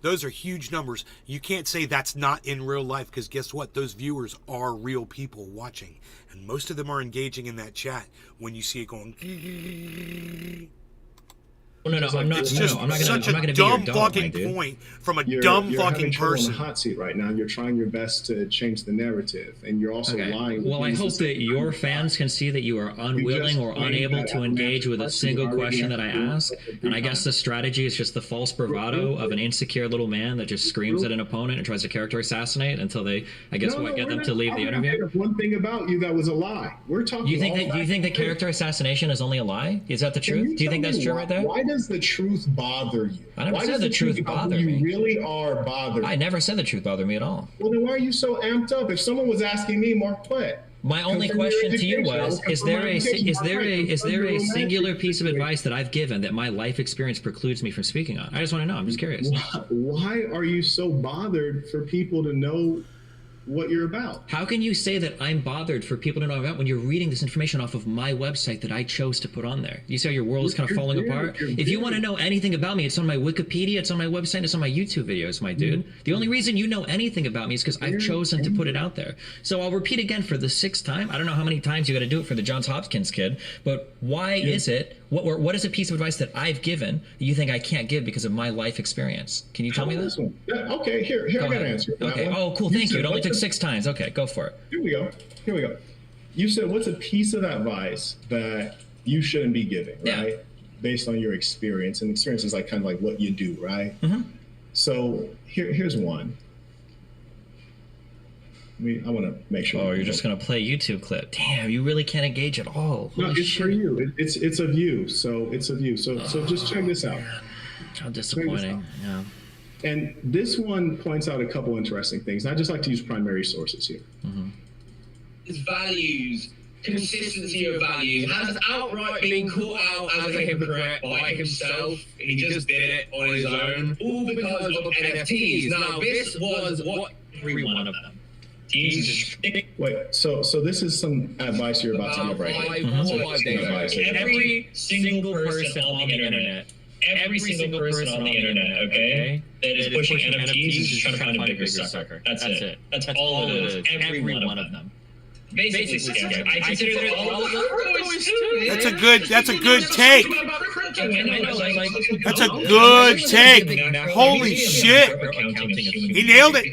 Those are huge numbers. You can't say that's not in real life because guess what? Those viewers are real people watching. And most of them are engaging in that chat when you see it going. No, I'm not. It's just I'm not such gonna a be your dumb dog, fucking my dude. point from a You're dumb having fucking trouble person. on the hot seat right now. You're trying your best to change the narrative, and you're also lying. Well, I hope that your fans can see that you are unwilling or unable to engage with a single question that I ask. And I guess the strategy is just the false bravado of an insecure little man that just screams at an opponent and tries to character assassinate until they, I guess, get them to leave the interview. One thing about you that was a lie. We're talking. Do you think that character assassination is only a lie? Is that the truth? Do you think that's true right there? Why does the truth bother you? I never said the truth bothered me. You really are bothered. I never said the truth bothered me at all. Well, then why are you so amped up? If someone was asking me, Mark Platt. My only question to you was: Is there a singular piece of advice that I've given that my life experience precludes me from speaking on? I just want to know. I'm just curious. Why are you so bothered for people to know what you're about? How can you say that I'm bothered for people to know about when you're reading this information off of my website that I chose to put on there? You see how your world is kind of falling apart? If you want to know anything about me, it's on my Wikipedia, it's on my website, it's on my YouTube videos, my dude. The only reason you know anything about me is because I've chosen to put it out there. So I'll repeat again for the 6th time. I don't know how many times you got to do it for the Johns Hopkins kid, but why is it? What is a piece of advice that I've given that you think I can't give because of my life experience? Can you tell me this? Yeah, okay, here I got an answer. Okay. Oh, cool. Thank you. It only took 6 times. Okay, go for it. Here we go. You said, what's a piece of advice that you shouldn't be giving, right? Based on your experience, and experience is like kind of like what you do, right? Mm-hmm. So here's one. I want to make sure. Oh, you're just gonna play a YouTube clip? Damn, you really can't engage at all. No, it's for you. It's a view. So it's a view. So just check this out. How disappointing. Yeah. And this one points out a couple interesting things. I just like to use primary sources here. Mm-hmm. His values, consistency of values, has outright been caught out as a hypocrite by himself. He just did it on his own, all because of NFTs. Now, this was what every one of them. Wait, so this is some advice you're about to give right here. Every single person on the internet. Every single person on the internet, okay, that is pushing NFTs is just trying to find a bigger sucker. That's it. That's all it is. Every one of them. Basically, I consider that all of them. That's a good take. That's a good take. Holy shit. He nailed it.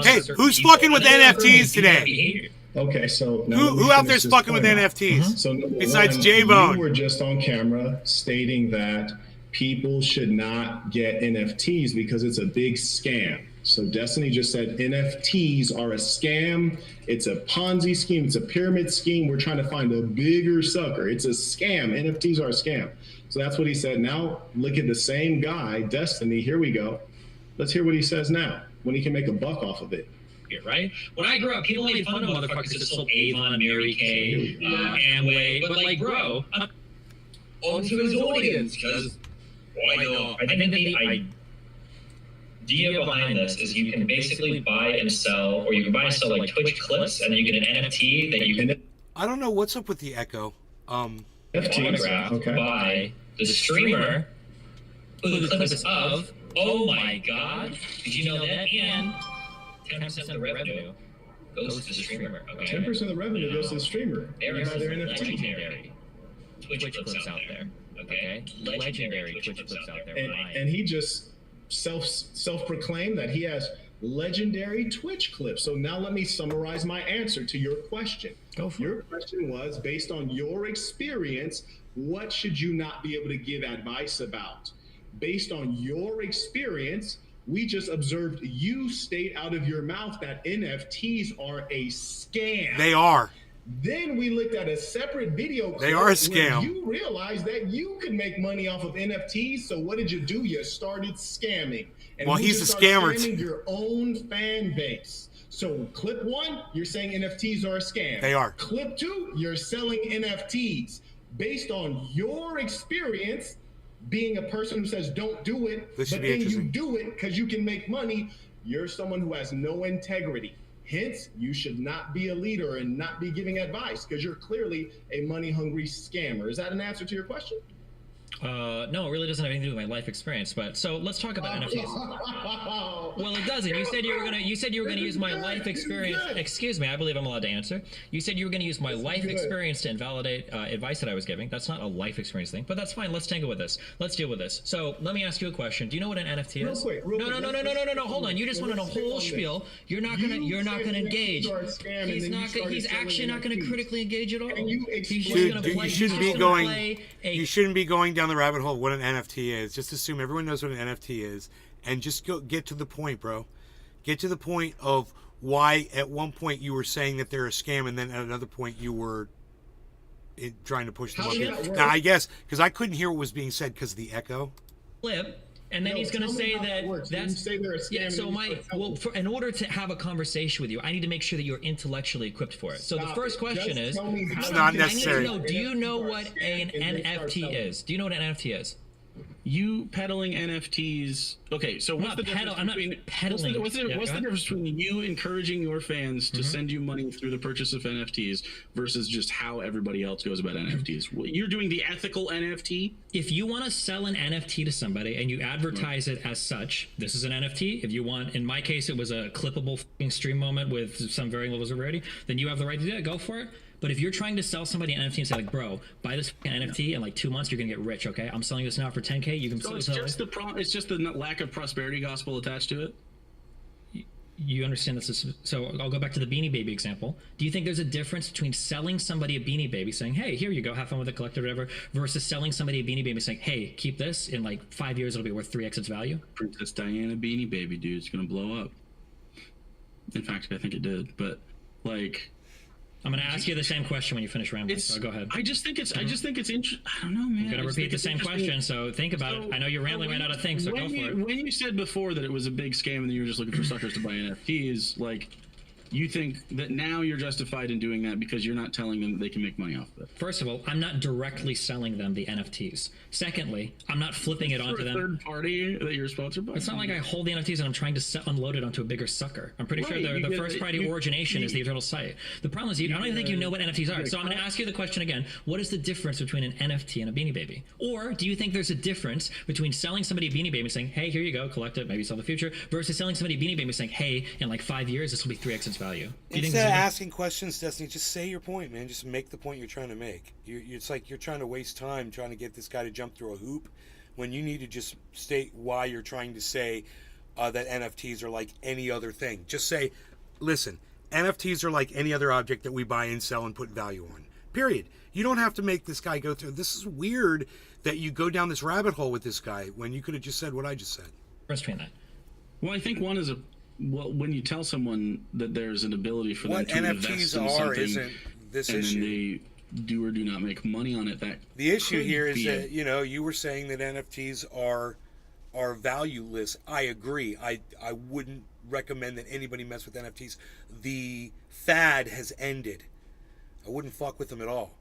Hey, who's fucking with NFTs today? Okay, so who out there's fucking with NFTs? So besides J-Bone? You were just on camera stating that people should not get NFTs because it's a big scam. So Destiny just said NFTs are a scam. It's a Ponzi scheme. It's a pyramid scheme. We're trying to find a bigger sucker. It's a scam. NFTs are a scam. So that's what he said. Now look at the same guy, Destiny. Here we go. Let's hear what he says now when he can make a buck off of it. Right? When I grew up, people made fun of motherfuckers that sold Avon, Mary Kay, Amway, but like, bro, onto his audience, because why not? I think that the idea behind this is you can basically buy and sell, or you can buy and sell like Twitch clips, and then you get an NFT that you can. I don't know what's up with the echo. Autographed by the streamer who the clip is of. Oh my god! Did you know that? And 10% of the revenue goes to the streamer. Okay. 10% of the revenue goes to the streamer. There are legendary Twitch clips out there. Okay. Legendary Twitch clips out there. And he just self-proclaimed that he has legendary Twitch clips. So now let me summarize my answer to your question. Go for it. Your question was, based on your experience, what should you not be able to give advice about? Based on your experience, we just observed you state out of your mouth that NFTs are a scam. They are. Then we looked at a separate video clip. They are a scam. You realized that you could make money off of NFTs. So what did you do? You started scamming. And well, he's a scammer. Scamming your own fan base. So clip 1, you're saying NFTs are a scam. They are. Clip 2, you're selling NFTs. Based on your experience, being a person who says don't do it, but then you do it because you can make money, you're someone who has no integrity. Hence, you should not be a leader and not be giving advice because you're clearly a money-hungry scammer. Is that an answer to your question? No, it really doesn't have anything to do with my life experience. But so let's talk about NFTs. Well, it doesn't. You said you were gonna use my life experience. Excuse me, I believe I'm allowed to answer. You said you were gonna use my life experience to invalidate advice that I was giving. That's not a life experience thing, but that's fine. Let's tangle with this. Let's deal with this. So let me ask you a question. Do you know what an NFT is? No. Hold on. You just went on a whole spiel. You're not gonna engage. He's actually not gonna critically engage at all. You shouldn't be going down the rabbit hole of what an NFT is. Just assume everyone knows what an NFT is, and just get to the point, bro. Get to the point of why at one point you were saying that they're a scam, and then at another point you were trying to push them up. Now, I guess because I couldn't hear what was being said because of the echo. Flip. And then he's going to say that's in order to have a conversation with you, I need to make sure that you're intellectually equipped for it. So the first question is, it's not necessary. Do you know what an NFT is? Do you know what an NFT is? You peddling NFTs. Okay, so what's the difference between you encouraging your fans to send you money through the purchase of NFTs versus just how everybody else goes about NFTs? You're doing the ethical NFT. If you want to sell an NFT to somebody and you advertise it as such, this is an NFT. If you want, in my case, it was a clippable stream moment with some varying levels of rarity, then you have the right to do that. Go for it. But if you're trying to sell somebody an NFT and say, like, bro, buy this NFT in like 2 months, you're gonna get rich, okay? I'm selling this now for 10K. You can so it's just the lack of prosperity gospel attached to it. You understand this is so. I'll go back to the Beanie Baby example. Do you think there's a difference between selling somebody a Beanie Baby, saying, "Hey, here you go, have fun with it, collect it, whatever," versus selling somebody a Beanie Baby, saying, "Hey, keep this. In like 5 years, it'll be worth 3x its value." Princess Diana Beanie Baby, dude, it's gonna blow up. In fact, I think it did, but like. I'm going to ask you the same question when you finish rambling, so go ahead. I just think it's interesting. I don't know, man. I'm going to repeat the same question, so think about it. I know you're rambling right out of things, so go for it. When you said before that it was a big scam and that you were just looking for suckers to buy NFTs, like, you think that now you're justified in doing that because you're not telling them that they can make money off of it? First of all, I'm not directly selling them the NFTs. Secondly, I'm not flipping it onto them. Third party that you're sponsored by? It's not like I hold the NFTs and I'm trying to unload it onto a bigger sucker. I'm pretty sure the first party origination is the eternal site. The problem is I don't even think you know what NFTs are. So I'm going to ask you the question again. What is the difference between an NFT and a Beanie Baby? Or do you think there's a difference between selling somebody a Beanie Baby and saying, hey, here you go, collect it, maybe sell in the future, versus selling somebody a Beanie Baby and saying, hey, in like 5 years, this will be 3x its value? Instead of asking questions, Destiny, just say your point, man. Just make the point you're trying to make. It's like you're trying to waste time trying to get this guy to jump through a hoop when you need to just state why you're trying to say that NFTs are like any other thing. Just say, listen, NFTs are like any other object that we buy and sell and put value on. Period. You don't have to make this guy go through. This is weird that you go down this rabbit hole with this guy when you could have just said what I just said. Frustrating that. Well, I think one is when you tell someone that there's an ability for them to invest in something, isn't this and issue. Then they do or do not make money on it. That the issue here is that you were saying that NFTs are valueless. I agree. I wouldn't recommend that anybody mess with NFTs. The fad has ended. I wouldn't fuck with them at all.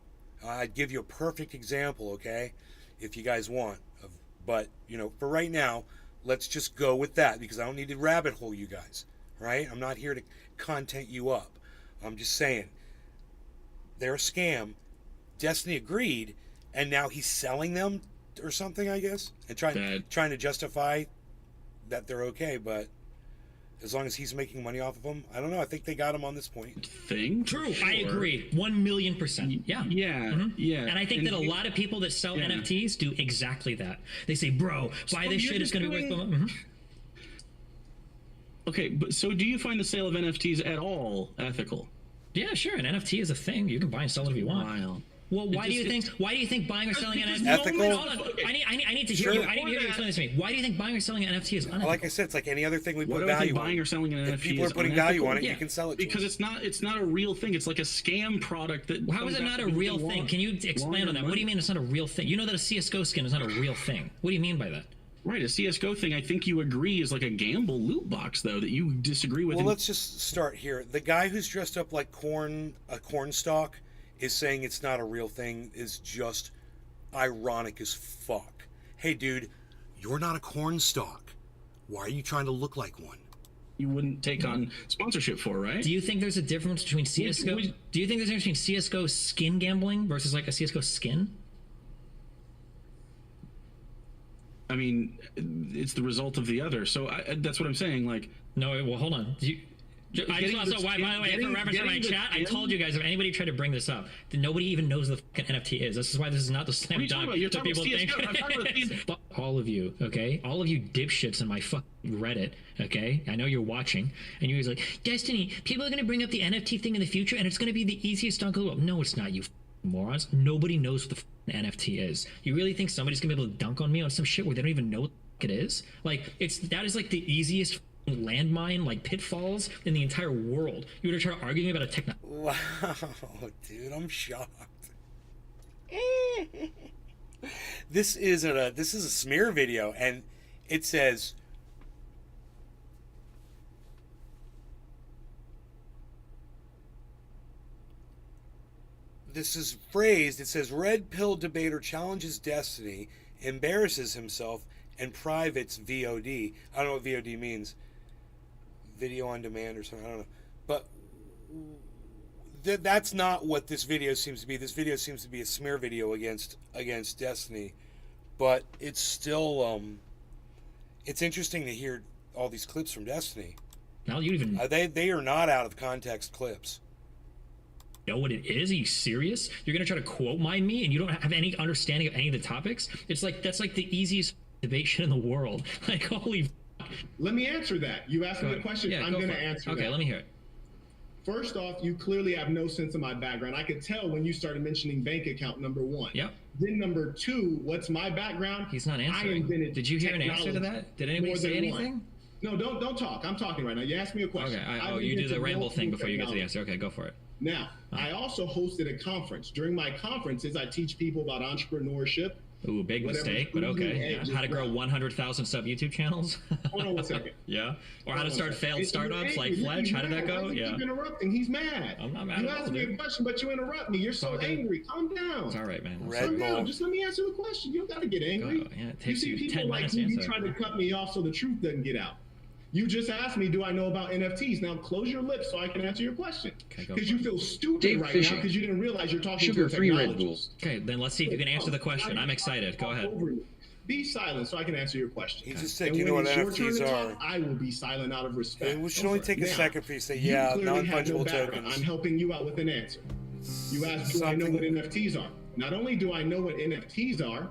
I'd give you a perfect example, okay, if you guys want. But for right now, let's just go with that because I don't need to rabbit hole you guys, right? I'm not here to content you up. I'm just saying they're a scam. Destiny agreed, and now he's selling them or something, I guess, and trying to justify that they're okay. But as long as he's making money off of them, I don't know. I think they got him on this point. True. Sure. I agree. 1,000,000%. Yeah. Yeah. Yeah. And I think that a lot of people that sell NFTs do exactly that. They say, bro, buy this shit. It's going to be worth... Okay, but so do you find the sale of NFTs at all ethical? Yeah, sure. An NFT is a thing. You can buy and sell it if you want. Wild. Well, why do you think buying or selling an NFT? Ethical? I need to hear you. I need to hear you explain this to me. Why do you think buying or selling an NFT is unethical? Like I said, it's like any other thing we put value on. Buying or selling an NFT if people are putting value on it, you can sell it to because it's not a real thing. It's like a scam product that. How is it not a real thing? Can you expand on that? What do you mean it's not a real thing? You know that a CS:GO skin is not a real thing. What do you mean by that? Right, a CS:GO thing. I think you agree is like a gamble loot box, though, that you disagree with. Well, let's just start here. The guy who's dressed up like a corn stalk, is saying it's not a real thing is just ironic as fuck. Hey, dude, you're not a corn stalk. Why are you trying to look like one? You wouldn't take on sponsorship for, right? Do you think there's a difference between CS:GO? Do you think there's a difference between CS:GO skin gambling versus like a CS:GO skin? I mean, it's the result of the other. So that's what I'm saying. Like, no, well, hold on. I just want to, by the way, for reference in my chat, I told you guys, if anybody tried to bring this up, then nobody even knows what the fucking NFT is. This is why this is not the slam dunk that people think. Fuck all of you, okay? All of you dipshits in my fucking Reddit, okay? I know you're watching, and you're always like, Destiny, people are going to bring up the NFT thing in the future, and it's going to be the easiest dunk of the world. No, it's not, you morons. Nobody knows what the NFT is. You really think somebody's going to be able to dunk on me on some shit where they don't even know what it is? Like, that is like the easiest landmine, like pitfalls in the entire world. You were trying to argue about a technology. Wow, dude, I'm shocked. This is a smear video, and it says this is phrased. It says red pill debater challenges Destiny, embarrasses himself, and privates VOD. I don't know what VOD means. Video on demand or something, I don't know, but that's not what this video seems to be. This video seems to be a smear video against Destiny, but it's still it's interesting to hear all these clips from Destiny. Now you even they are not out of context clips. Know what it is? Are you serious? You're gonna try to quote mine me, and you don't have any understanding of any of the topics? It's like that's like the easiest debate shit in the world. Like holy. Let me answer that. You asked me a question. I'm going to answer Okay, that. let me hear it. First off, you clearly have no sense of my background. I could tell when you started mentioning bank account, number one. Yep. Then number two, what's my background? He's not answering. Did you hear an answer to that? Did anybody say anything? No, don't talk. I'm talking right now. You asked me a question. Okay. You do the ramble thing before you get to the answer. Okay, go for it. Now, I also hosted a conference. During my conferences, I teach people about entrepreneurship. Ooh, big mistake, but okay. Yeah. How to grow 100,000 sub YouTube channels? Hold on one second. Yeah. Or how to start failed startups like Fletch. How did that go? Yeah. Keep interrupting. He's mad. I'm not mad you at all, asked me a question, but you interrupt me. You're so angry. Calm down. It's all right, man. Calm down. Just let me answer the question. You don't got to get angry. Yeah, it takes you see you people 10 like minutes you, to you answer. trying to cut me off so the truth doesn't get out. You just asked me, do I know about NFTs? Now close your lips so I can answer your question. Because you feel stupid right now because you didn't realize you're talking to a technologist. Okay, then let's see if you can answer the question. I'm excited. Go ahead. Be silent so I can answer your question. He just said, you know what NFTs are. I will be silent out of respect. It should only take a second for you to say, yeah, non-fungible tokens. I'm helping you out with an answer. You asked, do I know what NFTs are? Not only do I know what NFTs are,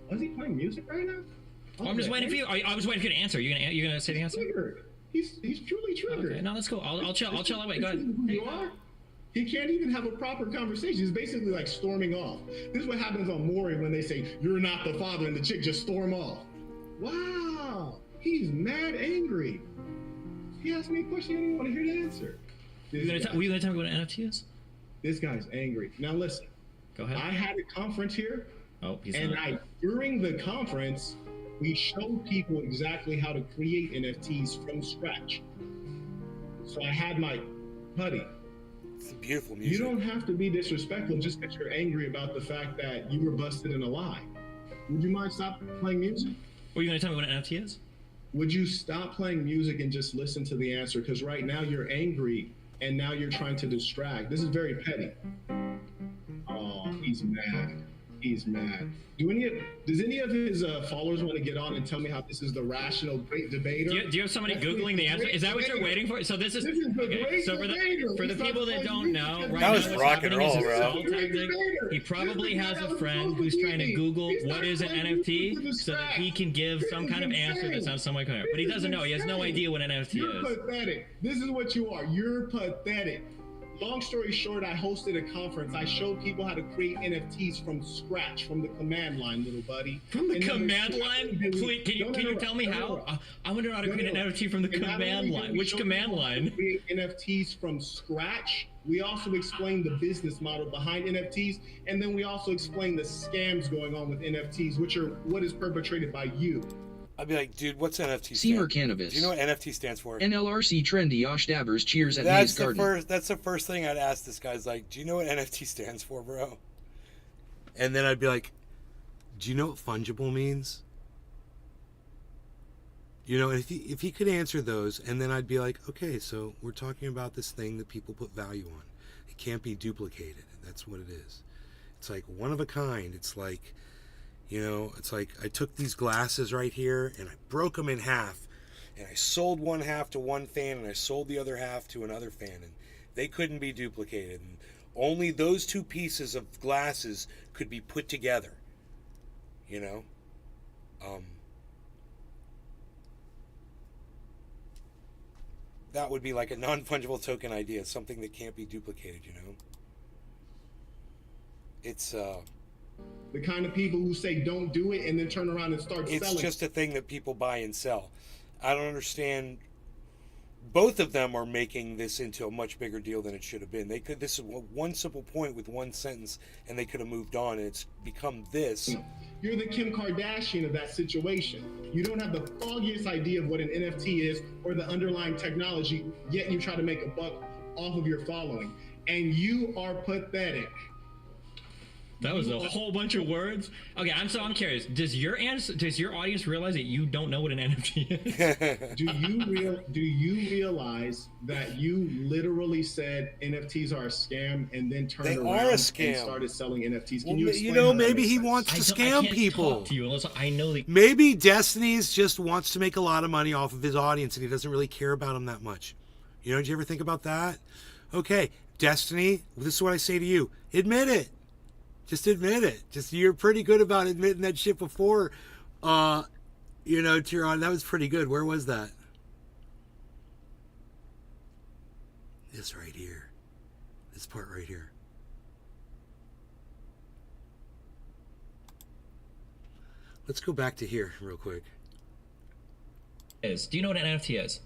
is he playing music right now? Oh, I'm just waiting for you. I was waiting for you to answer. You're gonna say the answer? He's truly triggered. Okay, no, that's cool. I'll chill. I'll wait. Go ahead. Who you are? He can't even have a proper conversation. He's basically like storming off. This is what happens on Maury when they say, you're not the father, and the chick just storm off. Wow. He's mad angry. He asked me a question, I didn't want to hear the answer. Were you going to tell me what an NFT is? This guy's angry. Now listen. Go ahead. I had a conference here. Oh, he's and not. During the conference, we showed people exactly how to create NFTs from scratch. So I had my buddy. It's beautiful music. You don't have to be disrespectful just because you're angry about the fact that you were busted in a lie. Would you mind stop playing music? Were you going to tell me what an NFT is? Would you stop playing music and just listen to the answer? Because right now you're angry and now you're trying to distract. This is very petty. Oh, he's mad. He's mad. Does any of his followers want to get on and tell me how this is the rational great debater? Do you have somebody Googling the answer? Is that what you're waiting for? So this is okay. So for the people that don't know, right that was now rock and roll, bro. He probably has a friend who's trying to Google what is an NFT so that he can give some kind of answer that sounds somewhat clear. But he doesn't know. He has no idea what an NFT is. You're pathetic. This is what you are. You're pathetic. Long story short, I hosted a conference. I showed people how to create NFTs from scratch, from the command line, little buddy. From the command line? Please, can you tell me how? I want to know how to create an NFT from the command line. Which command line? Create NFTs from scratch. We also explain the business model behind NFTs, and then we also explain the scams going on with NFTs, which are what is perpetrated by you. I'd be like, dude, what's NFT? Seamer Cannabis. Do you know what NFT stands for? NLRC Trendy Osh Dabbers cheers at Maze Garden. That's the first thing I'd ask this guy's like, do you know what NFT stands for, bro? And then I'd be like, do you know what fungible means? You know, if he could answer those, and then I'd be like, okay, so we're talking about this thing that people put value on. It can't be duplicated. That's what it is. It's like one of a kind. It's like You know, it's like I took these glasses right here and I broke them in half, and I sold one half to one fan and I sold the other half to another fan, and they couldn't be duplicated. And only those two pieces of glasses could be put together. You know? That would be like a non-fungible token idea, something that can't be duplicated, you know? It's the kind of people who say don't do it and then turn around and start selling. It's just a thing that people buy and sell. I don't understand. Both of them are making this into a much bigger deal than it should have been. This is one simple point with one sentence, and they could have moved on, and it's become this. You're the Kim Kardashian of that situation. You don't have the foggiest idea of what an NFT is or the underlying technology, yet you try to make a buck off of your following. And you are pathetic. That was a whole bunch of words. Okay, I'm curious. Does your audience realize that you don't know what an NFT is? Do you realize that you literally said NFTs are a scam and then turned around and started selling NFTs? Can you explain? You know, maybe he wants to scam people. Talk to you unless I know that. Maybe Destiny's just wants to make a lot of money off of his audience and he doesn't really care about them that much. You know, did you ever think about that? Okay, Destiny, this is what I say to you. Admit it. Just admit it. You're pretty good about admitting that shit before. You know, Tyron, that was pretty good. Where was that? This right here. This part right here. Let's go back to here real quick. Do you know what an NFT is?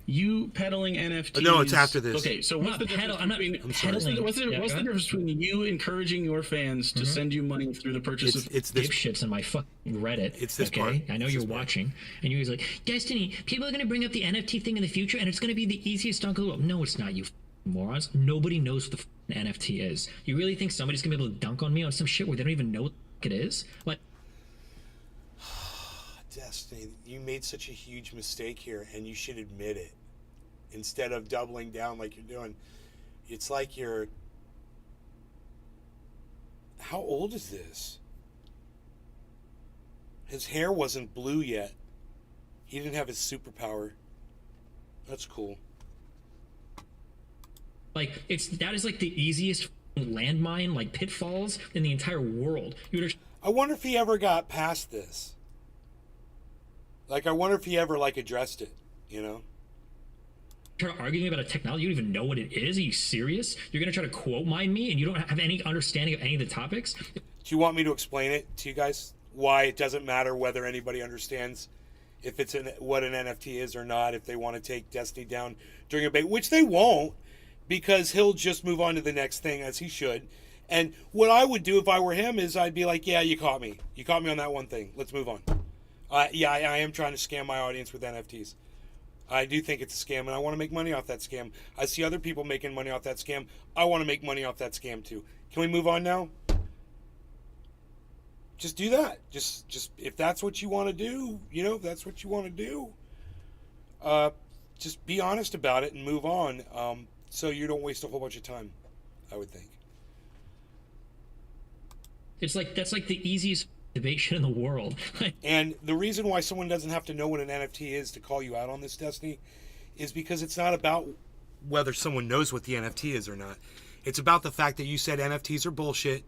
You peddling NFTs. No, it's after this. Okay, so what's the difference between you encouraging your fans to send you money through the purchase of this shits in my fucking Reddit? It's this okay? part. I know you're watching, and you're like, Destiny, people are going to bring up the NFT thing in the future, and it's going to be the easiest dunk in the world. No, it's not, you morons. Nobody knows what the NFT is. You really think somebody's going to be able to dunk on me on some shit where they don't even know what it is? Like, Destiny, you made such a huge mistake here, and you should admit it instead of doubling down like you're doing. It's like you're... How old is this? His hair wasn't blue yet. He didn't have his superpower. That's cool. Like, that is like the easiest landmine, like pitfalls in the entire world. I wonder if he ever got past this. Like, I wonder if he ever, like, addressed it, you know? Try to argue about a technology, you don't even know what it is? Are you serious? You're going to try to quote mine me and you don't have any understanding of any of the topics? Do you want me to explain it to you guys? Why it doesn't matter whether anybody understands if it's what an NFT is or not, if they want to take Destiny down during a debate, which they won't, because he'll just move on to the next thing, as he should. And what I would do if I were him is I'd be like, yeah, you caught me. You caught me on that one thing. Let's move on. Yeah, I am trying to scam my audience with NFTs. I do think it's a scam, and I want to make money off that scam. I see other people making money off that scam. I want to make money off that scam too. Can we move on now? Just do that. Just if that's what you want to do, you know, if that's what you want to do, just be honest about it and move on, so you don't waste a whole bunch of time, I would think. It's like, that's like the easiest debate shit in the world. And the reason why someone doesn't have to know what an NFT is to call you out on this, Destiny, is because it's not about whether someone knows what the NFT is or not. It's about the fact that you said NFTs are bullshit,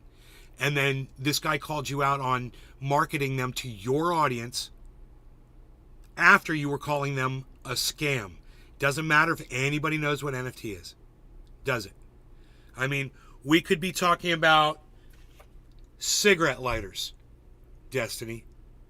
and then this guy called you out on marketing them to your audience after you were calling them a scam. Doesn't matter if anybody knows what NFT is, does it? I mean, we could be talking about cigarette lighters, Destiny.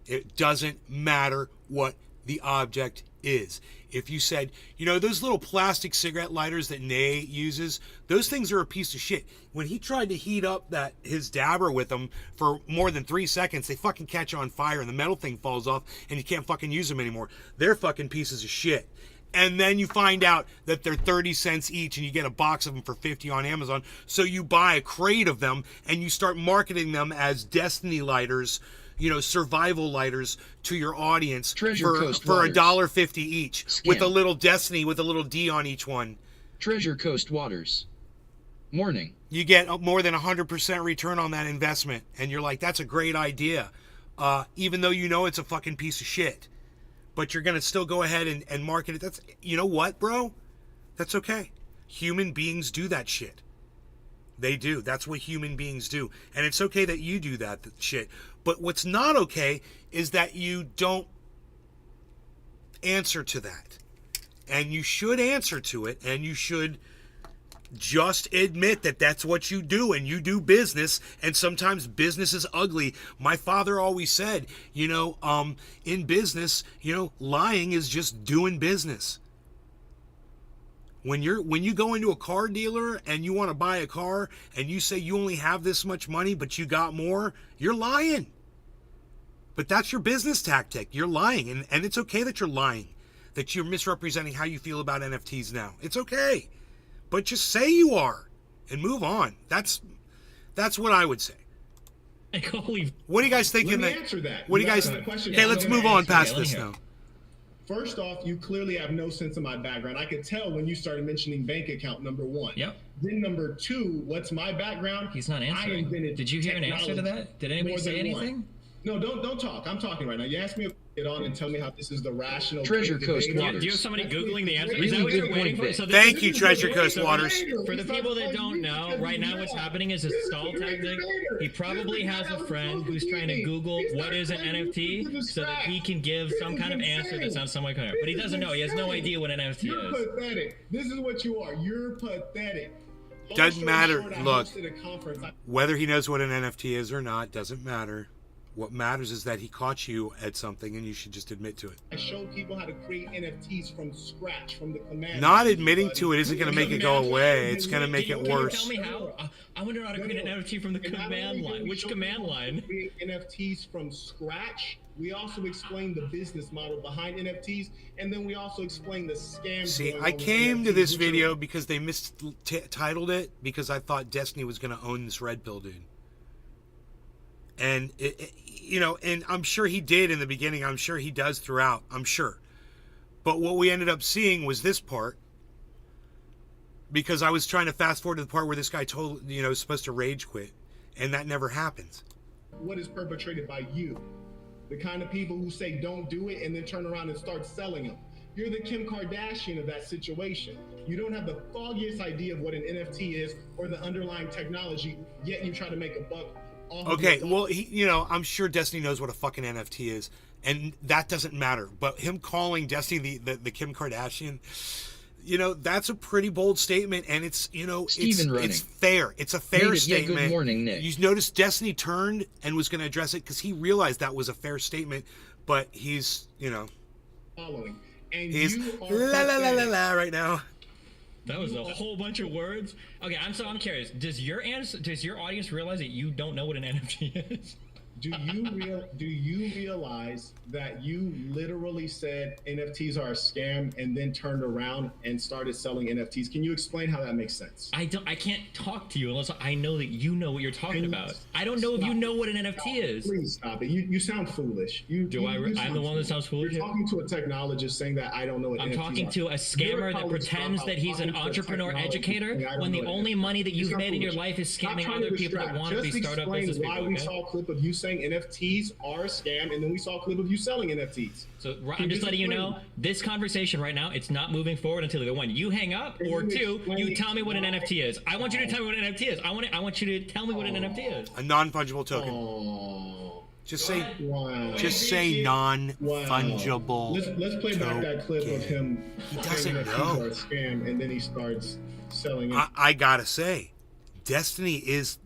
It doesn't matter what the object is. If you said, you know, those little plastic cigarette lighters that Nay uses, those things are a piece of shit. When he tried to heat up his dabber with them for more than 3 seconds, they fucking catch on fire and the metal thing falls off and you can't fucking use them anymore. They're fucking pieces of shit. And then you find out that they're 30 cents each and you get a box of them for 50 on Amazon. So you buy a crate of them and you start marketing them as Destiny lighters, you know, survival lighters to your audience for $1.50 each. Scam. With a little Destiny with a little D on each one. Treasure Coast Waters. Morning. You get more than 100% return on that investment. And you're like, that's a great idea. even though you know it's a fucking piece of shit. But you're going to still go ahead and market it. That's, you know what, bro? That's okay. Human beings do that shit. They do. That's what human beings do. And it's okay that you do that shit. But what's not okay is that you don't answer to that. And you should answer to it, and you should just admit that that's what you do, and you do business, and sometimes business is ugly. My father always said, in business, lying is just doing business. When you go into a car dealer and you want to buy a car and you say you only have this much money but you got more, you're lying. But that's your business tactic. You're lying, and it's okay that you're lying, that you're misrepresenting how you feel about NFTs now. It's okay. But just say you are and move on. That's what I would say. What are you guys thinking? Let me answer that. What do you guys? Okay, let's move on past this now. First off, you clearly have no sense of my background. I could tell when you started mentioning bank account, number one. Yep. Then number two, what's my background? He's not answering. Did you hear an answer to that? Did anybody say anything? No, don't talk. I'm talking right now. You asked me to get on and tell me how this is the rational. Treasure Coast Waters. Do you have somebody Googling the answer? Is that what you're waiting for? So thank you, Treasure Coast Waters. For the people that don't know, right now what's happening is a stall tactic. He probably has a friend who's trying to Google what is an NFT so that he can give some kind of answer that sounds somewhat clear. But he doesn't know. He has no idea what an NFT is. You're pathetic. This is what you are. You're pathetic. Doesn't matter. Look, whether he knows what an NFT is or not doesn't matter. What matters is that he caught you at something, and you should just admit to it. I show people how to create NFTs from scratch, from the command. Not admitting to it isn't going to make it go away. It's going to make it worse. Can you tell me how? I want to know how to create an NFT from the command line. Which command line? Create NFTs from scratch. We also explain the business model behind NFTs, and then we also explain the scams. See, I came to this video because they mistitled it because I thought Destiny was going to own this red pill dude. And, and I'm sure he did in the beginning. I'm sure he does throughout. I'm sure. But what we ended up seeing was this part. Because I was trying to fast forward to the part where this guy told, is supposed to rage quit. And that never happens. What is perpetrated by you? The kind of people who say don't do it and then turn around and start selling them. You're the Kim Kardashian of that situation. You don't have the foggiest idea of what an NFT is or the underlying technology, yet you try to make a buck. Okay, well, I'm sure Destiny knows what a fucking NFT is, and that doesn't matter. But him calling Destiny the Kim Kardashian, that's a pretty bold statement, and it's, it's fair. It's a fair statement. Good morning, Nick. You notice Destiny turned and was going to address it because he realized that was a fair statement, but he's, following. And he's la right now. That was a whole bunch of words. Okay, I'm curious. Does your audience realize that you don't know what an NFT is? Do you realize that you literally said NFTs are a scam and then turned around and started selling NFTs? Can you explain how that makes sense? I can't talk to you unless I know that you know what you're talking about. I don't know if you know what an NFT is. Please stop it. You sound foolish. I'm the one that sounds foolish? You're talking to a technologist saying that I don't know what NFTs are. I'm talking to a scammer that pretends that he's an entrepreneur educator when the only money that you've made in your life is scamming other people that want to be startup business people. Why we saw a clip of you saying NFTs are a scam, and then we saw a clip of you selling NFTs. So I'm just letting you know, this conversation right now, it's not moving forward until either one, you hang up, or two, you tell me what an NFT is. I want you to tell me what an NFT is. I want you to tell me what an NFT is. A non-fungible token. Just say non-fungible. Let's play back that clip of him. He doesn't know. Are a scam, and then he starts selling it. I gotta say, Destiny is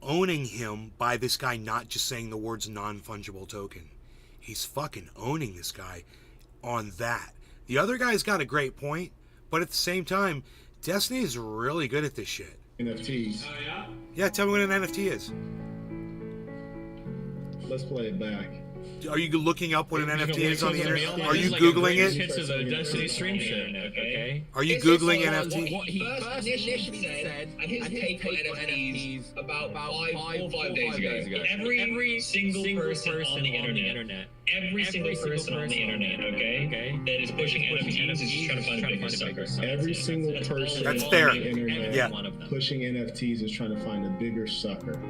owning him by this guy not just saying the words non-fungible token. He's fucking owning this guy on that. The other guy's got a great point, but at the same time, Destiny is really good at this shit. NFTs. Oh, yeah? Yeah, tell me what an NFT is. Let's play it back. Are you looking up what an NFT is on the internet? Are you Googling it? Destiny stream shit, okay? Are you Googling NFT? What he first initially said, and his take on NFTs about 4 or 5 days ago. Every single person on the internet Every single person on the internet, okay, that is pushing NFTs is just trying to find a bigger sucker. Every single person That's on fair. the internet Yeah. pushing NFTs is trying to find a bigger sucker.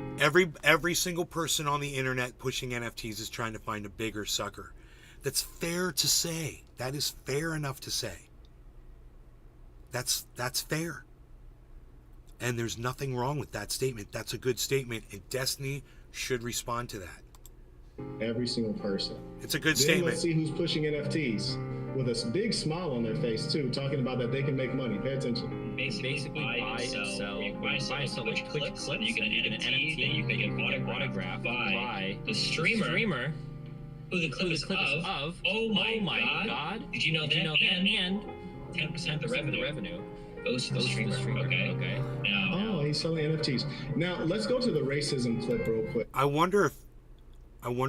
Every single person on the internet pushing NFTs is trying to find a bigger sucker. That's fair to say. That is fair enough to say. That's fair. And there's nothing wrong with that statement. That's a good statement, and Destiny should respond to that. Every single person. It's a good Then statement. let's see who's pushing NFTs with a big smile on their face too, talking about that they can make money. Pay attention. Basically buy and sell. You buy and sell like clips. You get an NFT that you can autograph by the streamer who the clip is of. Oh my god. Did you know that? And 10% of the revenue goes to the streamer. Okay. Now. Oh, he's selling NFTs. Now let's go to the racism clip real quick. I wonder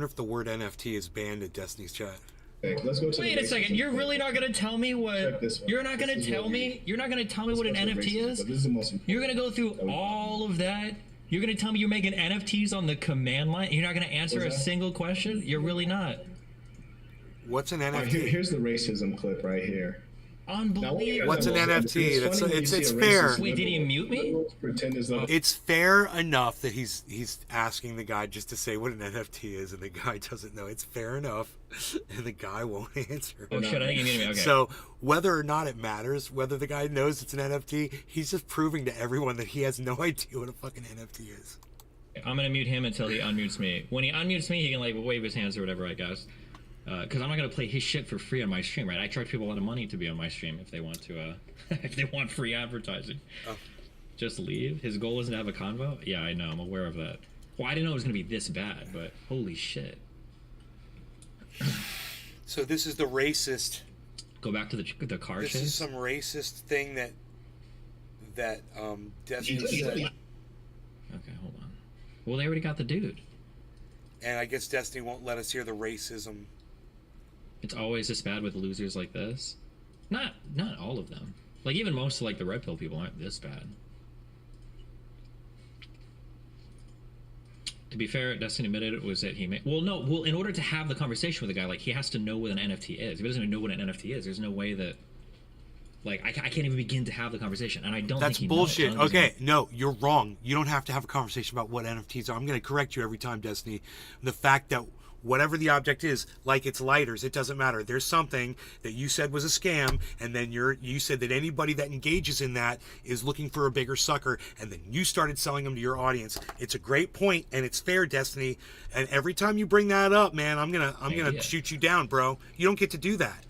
if the word NFT is banned in Destiny's chat. Okay, let's go to Wait a second. You're really not going to tell me what? You're not going to tell me? You're not going to tell me what an NFT is? This is the most important. You're going to go through all of that? You're going to tell me you're making NFTs on the command line? You're not going to answer a single question? You're really not. What's an NFT? Right, here's the racism clip right here. Unbelievable. What's an NFT? It's fair. Wait, did he mute me? Pretend as though it's fair enough that he's asking the guy just to say what an NFT is, and the guy doesn't know. It's fair enough, and the guy won't answer. Oh shit! I think you muted me. Okay. So whether or not it matters, whether the guy knows it's an NFT, he's just proving to everyone that he has no idea what a fucking NFT is. I'm gonna mute him until he unmutes me. When he unmutes me, he can like wave his hands or whatever, I guess. Because I'm not gonna play his shit for free on my stream, right? I charge people a lot of money to be on my stream if they want to, if they want free advertising. Oh. Just leave. His goal isn't to have a convo. Yeah, I know. I'm aware of that. Well, I didn't know it was gonna be this bad, but holy shit. So this is the racist. Go back to the car chase. This is some racist thing that Destiny said. Okay, hold on. Well, they already got the dude. And I guess Destiny won't let us hear the racism. It's always this bad with losers like this. Not all of them. Like even most of like the red pill people aren't this bad. To be fair, Destiny admitted it was that he made. Well, in order to have the conversation with the guy, like he has to know what an NFT is. If he doesn't even know what an NFT is, there's no way that. Like I can't even begin to have the conversation, and I don't. That's think he bullshit. knows. Okay, no, you're wrong. You don't have to have a conversation about what NFTs are. I'm going to correct you every time, Destiny. The fact that whatever the object is, like it's lighters, it doesn't matter. There's something that you said was a scam, and then you said that anybody that engages in that is looking for a bigger sucker, and then you started selling them to your audience. It's a great point, and it's fair, Destiny. And every time you bring that up, man, I'm gonna shoot you down, bro. You don't get to do that.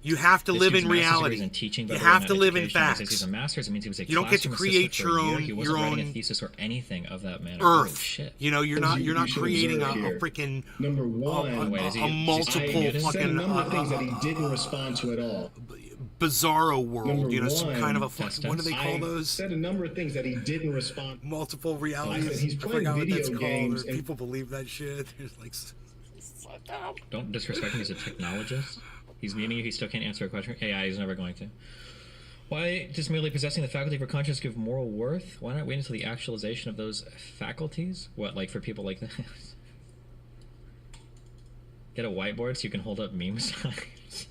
You have to live in reality. You have to live in facts. He's a master's. It means he was a you don't get to create your own He wasn't writing a thesis or anything of that matter. Earth. Oh, shit. You know, you're not creating a freaking number one. A multiple fucking a number of things that he didn't respond to at all. Bizarro world. Number you know, some one, kind of a what do they call those? Said a number of things that he didn't respond. Multiple realities. I said he's playing video games. And people believe that shit. It's like, fucked up. Don't disrespect him. He's a technologist. He's meaning you. He still can't answer a question. Yeah, he's never going to. Why does merely possessing the faculty for conscience give moral worth? Why not wait until the actualization of those faculties? What, like for people like this? Get a whiteboard so you can hold up meme signs.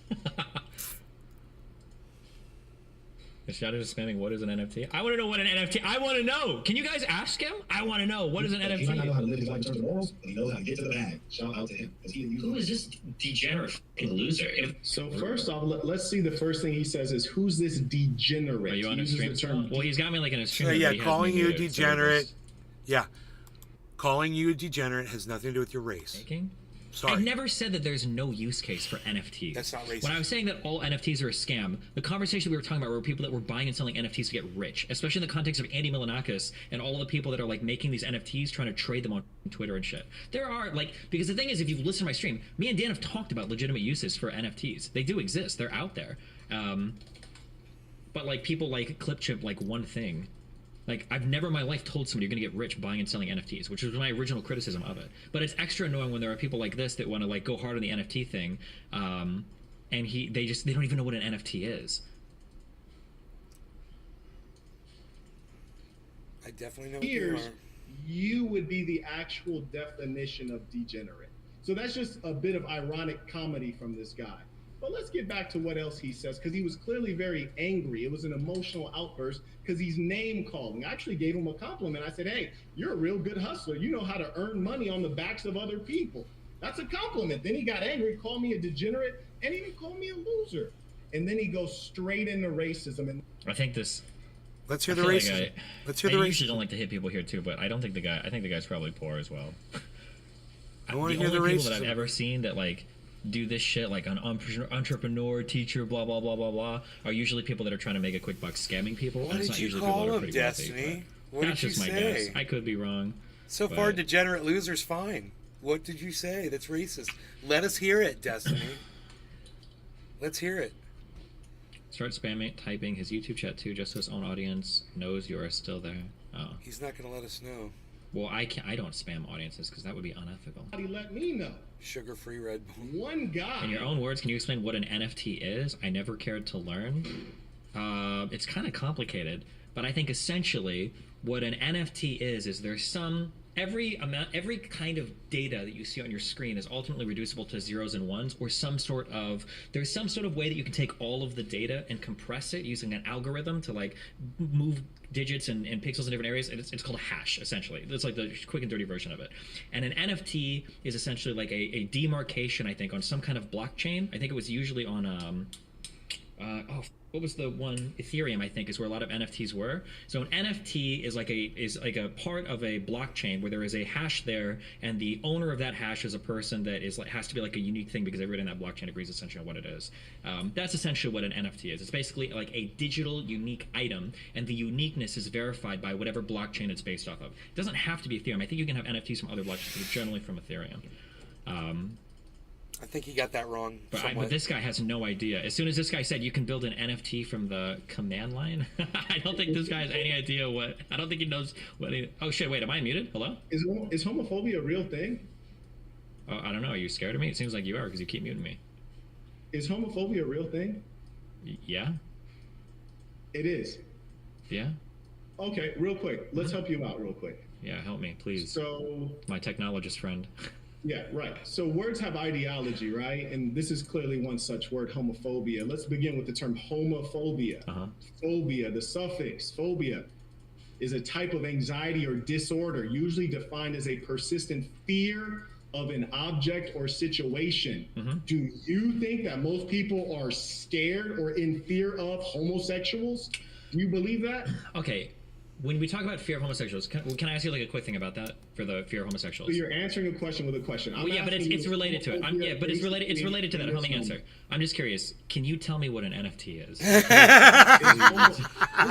The shadow is spamming. What is an NFT? I want to know what an NFT. I want to know. Can you guys ask him? I want to know what is an NFT. He might not know how to live his life in terms of morals, but he knows how to get to the bag. Shout out to him. Who is this degenerate loser? So first off, let's see. The first thing he says is, "Who's this degenerate?" Are you on a stream? Well, he's got me like in a stream. Yeah, calling you a degenerate. Yeah, calling you a degenerate has nothing to do with your race. Making? Sorry. I never said that there's no use case for NFTs. That's not racist. When I was saying that all NFTs are a scam, the conversation we were talking about were people that were buying and selling NFTs to get rich, especially in the context of Andy Milonakis and all the people that are like making these NFTs, trying to trade them on Twitter and shit. There are like, because the thing is, if you listen to my stream, me and Dan have talked about legitimate uses for NFTs. They do exist. They're out there. But like people like Clipchip, like one thing. Like, I've never in my life told somebody you're going to get rich buying and selling NFTs, which was my original criticism of it. But it's extra annoying when there are people like this that want to, like, go hard on the NFT thing, and they don't even know what an NFT is. I definitely know what you are. You would be the actual definition of degenerate. So that's just a bit of ironic comedy from this guy. But let's get back to what else he says, because he was clearly very angry. It was an emotional outburst because he's name calling. I actually gave him a compliment. I said, hey, you're a real good hustler. You know how to earn money on the backs of other people. That's a compliment. Then he got angry, called me a degenerate, and even called me a loser. And then he goes straight into racism. And I think this. Let's hear the racism. Let's hear the racism. I usually don't like to hit people here too, but I don't think the guy. I think the guy's probably poor as well. I want to the hear the only racism. people that I've ever seen that like do this shit, like an entrepreneur, teacher, blah blah blah blah blah, are usually people that are trying to make a quick buck scamming people. What and it's did not you usually call people that are him, pretty Destiny? wealthy. What That's did you just my say? guess. I could be wrong. So far, degenerate loser's fine. What did you say? That's racist. Let us hear it, Destiny. Let's hear it. Start spamming, typing his YouTube chat too, just so his own audience knows you are still there. Oh. He's not going to let us know. Well, I don't spam audiences because that would be unethical. He let me know. Sugar-free Red Bull. One guy. In your own words, can you explain what an NFT is? I never cared to learn. It's kind of complicated, but I think essentially what an NFT is there's some every kind of data that you see on your screen is ultimately reducible to zeros and ones, or there's some sort of way that you can take all of the data and compress it using an algorithm to like move digits and pixels in different areas. It's called a hash, essentially. It's like the quick and dirty version of it. And an NFT is essentially like a demarcation, I think, on some kind of blockchain. I think it was usually on what was the one? Ethereum, I think, is where a lot of NFTs were. So an NFT is like a part of a blockchain where there is a hash there, and the owner of that hash is a person that has to be like a unique thing because everybody in that blockchain agrees essentially on what it is. That's essentially what an NFT is. It's basically like a digital unique item, and the uniqueness is verified by whatever blockchain it's based off of. It doesn't have to be Ethereum. I think you can have NFTs from other blockchains, but generally from Ethereum. I think he got that wrong. But this guy has no idea. As soon as this guy said you can build an NFT from the command line, I don't think this guy has any idea what. I don't think he knows what. Oh shit! Wait, am I muted? Hello? Is homophobia a real thing? Oh, I don't know. Are you scared of me? It seems like you are because you keep muting me. Is homophobia a real thing? Yeah. It is. Yeah. Okay, real quick. Let's help you out real quick. Yeah, help me, please. So. My technologist friend. Yeah, right. So words have ideology, right? And this is clearly one such word, homophobia. Let's begin with the term homophobia. Phobia, the suffix phobia, is a type of anxiety or disorder, usually defined as a persistent fear of an object or situation. Do you think that most people are scared or in fear of homosexuals? Do you believe that? Okay. When we talk about fear of homosexuals, can I ask you like a quick thing about that for the fear of homosexuals? So you're answering a question with a question. Well, yeah, but it's related to it. But it's related. It's related to that. Help me answer. I'm just curious. Can you tell me what an NFT is? This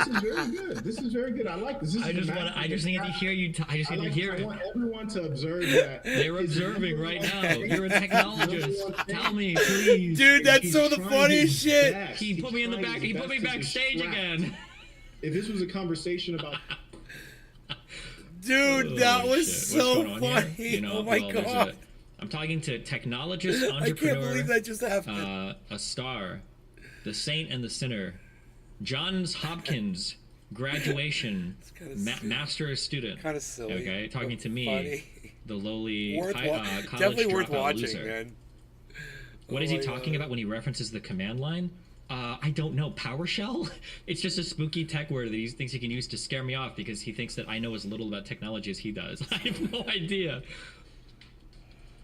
is very good. This is very good. I like this. I just need to hear you. I just need to hear it. I want everyone to observe that. They're observing right now. You're a technologist. Tell me, please. Dude, that's some of the funniest shit. He put me in the back. He put me backstage again. If this was a conversation about... Dude, that was so funny. You know, oh my god. I'm talking to technologist, entrepreneur. I can't believe that just happened. A star, the saint and the sinner, Johns Hopkins graduation, master student. Kind of silly. Okay, talking to me, funny. The lowly college definitely worth watching, loser. Man. What is he talking about when he references the command line? I don't know. PowerShell? It's just a spooky tech word that he thinks he can use to scare me off because he thinks that I know as little about technology as he does. I have no idea.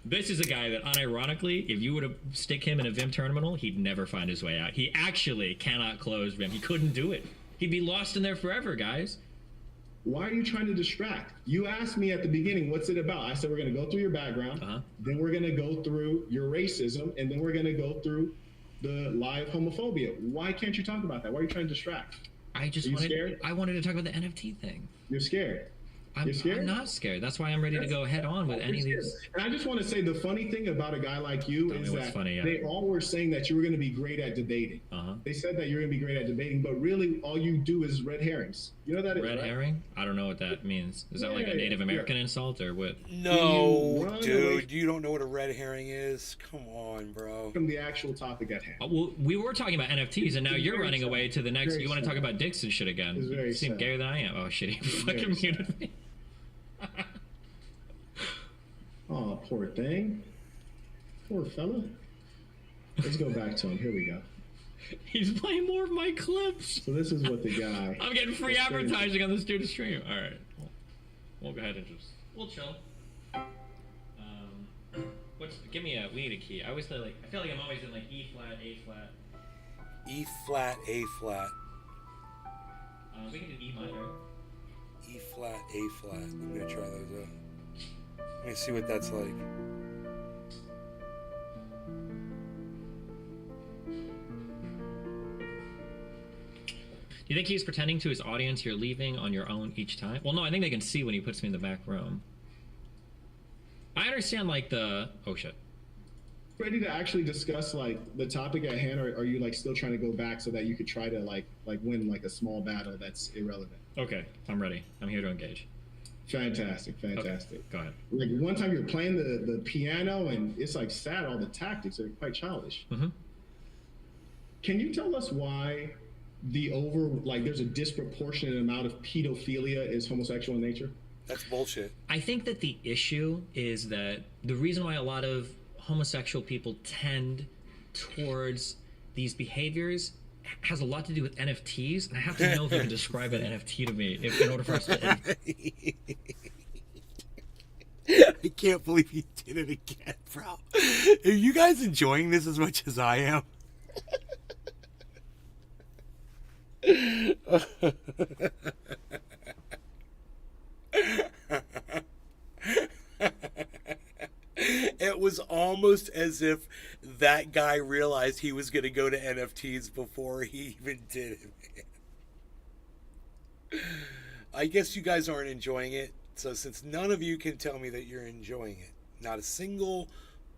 This is a guy that, unironically, if you were to stick him in a Vim terminal, he'd never find his way out. He actually cannot close Vim. He couldn't do it. He'd be lost in there forever, guys. Why are you trying to distract? You asked me at the beginning, what's it about? I said, we're going to go through your background, then we're going to go through your racism, and then we're going to go through the lie of homophobia. Why can't you talk about that? Why are you trying to distract? I wanted to talk about the NFT thing. You're scared. I'm not scared. That's why I'm ready to go head on with any of these. And I just want to say the funny thing about a guy like you is that they all were saying that you were going to be great at debating. They said that you're going to be great at debating, but really all you do is red herrings. You know that red herring? I don't know what that means. Is that like a Native American insult or what? No, dude, you don't know what a red herring is. Come on, bro. From the actual topic at hand. Well, we were talking about NFTs, and now you're running away to the next. You want to talk about dicks and shit again? You seem gayer than I am. Oh shit! You fucking muted me. Oh, poor thing. Poor fella. Let's go back to him. Here we go. He's playing more of my clips. So this is what the guy. I'm getting free advertising on this dude's stream. All right. We'll go ahead and just. We'll chill. Give me a. We need a key. I always feel like I'm always in like E flat, A flat. E flat, A flat. We can do E minor. E flat, A flat. I'm gonna try those out. Let me see what that's like. Do you think he's pretending to his audience you're leaving on your own each time? Well, no, I think they can see when he puts me in the back room. I understand, like, the... Oh, shit. Ready to actually discuss, like, the topic at hand, or are you, like, still trying to go back so that you could try to, like win, like, a small battle that's irrelevant? Okay, I'm ready. I'm here to engage. Fantastic, fantastic. Okay, go ahead. Like, one time you're playing the piano, and it's, like, sad, all the tactics are quite childish. Mm-hmm. Can you tell us why there's a disproportionate amount of pedophilia is homosexual in nature? That's bullshit. I think that the issue is that the reason why a lot of homosexual people tend towards these behaviors has a lot to do with NFTs, and I have to know if you can describe an NFT to me in order for us to... I can't believe you did it again, bro. Are you guys enjoying this as much as I am? It was almost as if that guy realized he was going to go to NFTs before he even did it, man. I guess you guys aren't enjoying it. So since none of you can tell me that you're enjoying it, not a single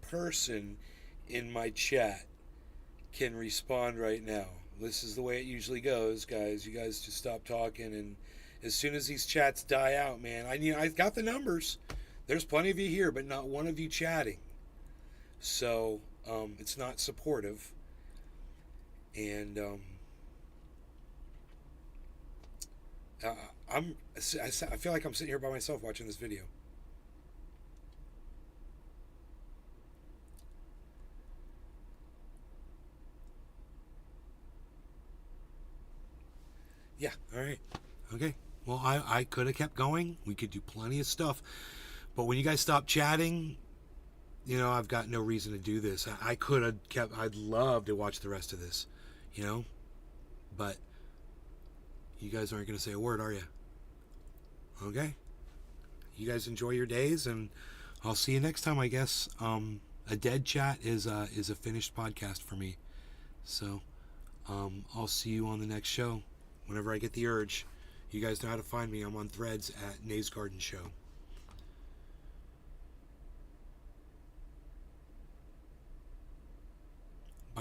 person in my chat can respond right now. This is the way it usually goes, guys. You guys just stop talking, and as soon as these chats die out, man, I got the numbers. There's plenty of you here, but not one of you chatting. So it's not supportive, and I feel like I'm sitting here by myself watching this video. Yeah, all right. Okay. Well, I could have kept going. We could do plenty of stuff. But when you guys stop chatting, you know, I've got no reason to do this. I could have kept... I'd love to watch the rest of this, you know? But you guys aren't going to say a word, are you? Okay. You guys enjoy your days, and I'll see you next time, I guess. A dead chat is a finished podcast for me. So I'll see you on the next show. Whenever I get the urge. You guys know how to find me. I'm on Threads at Nays Garden Show.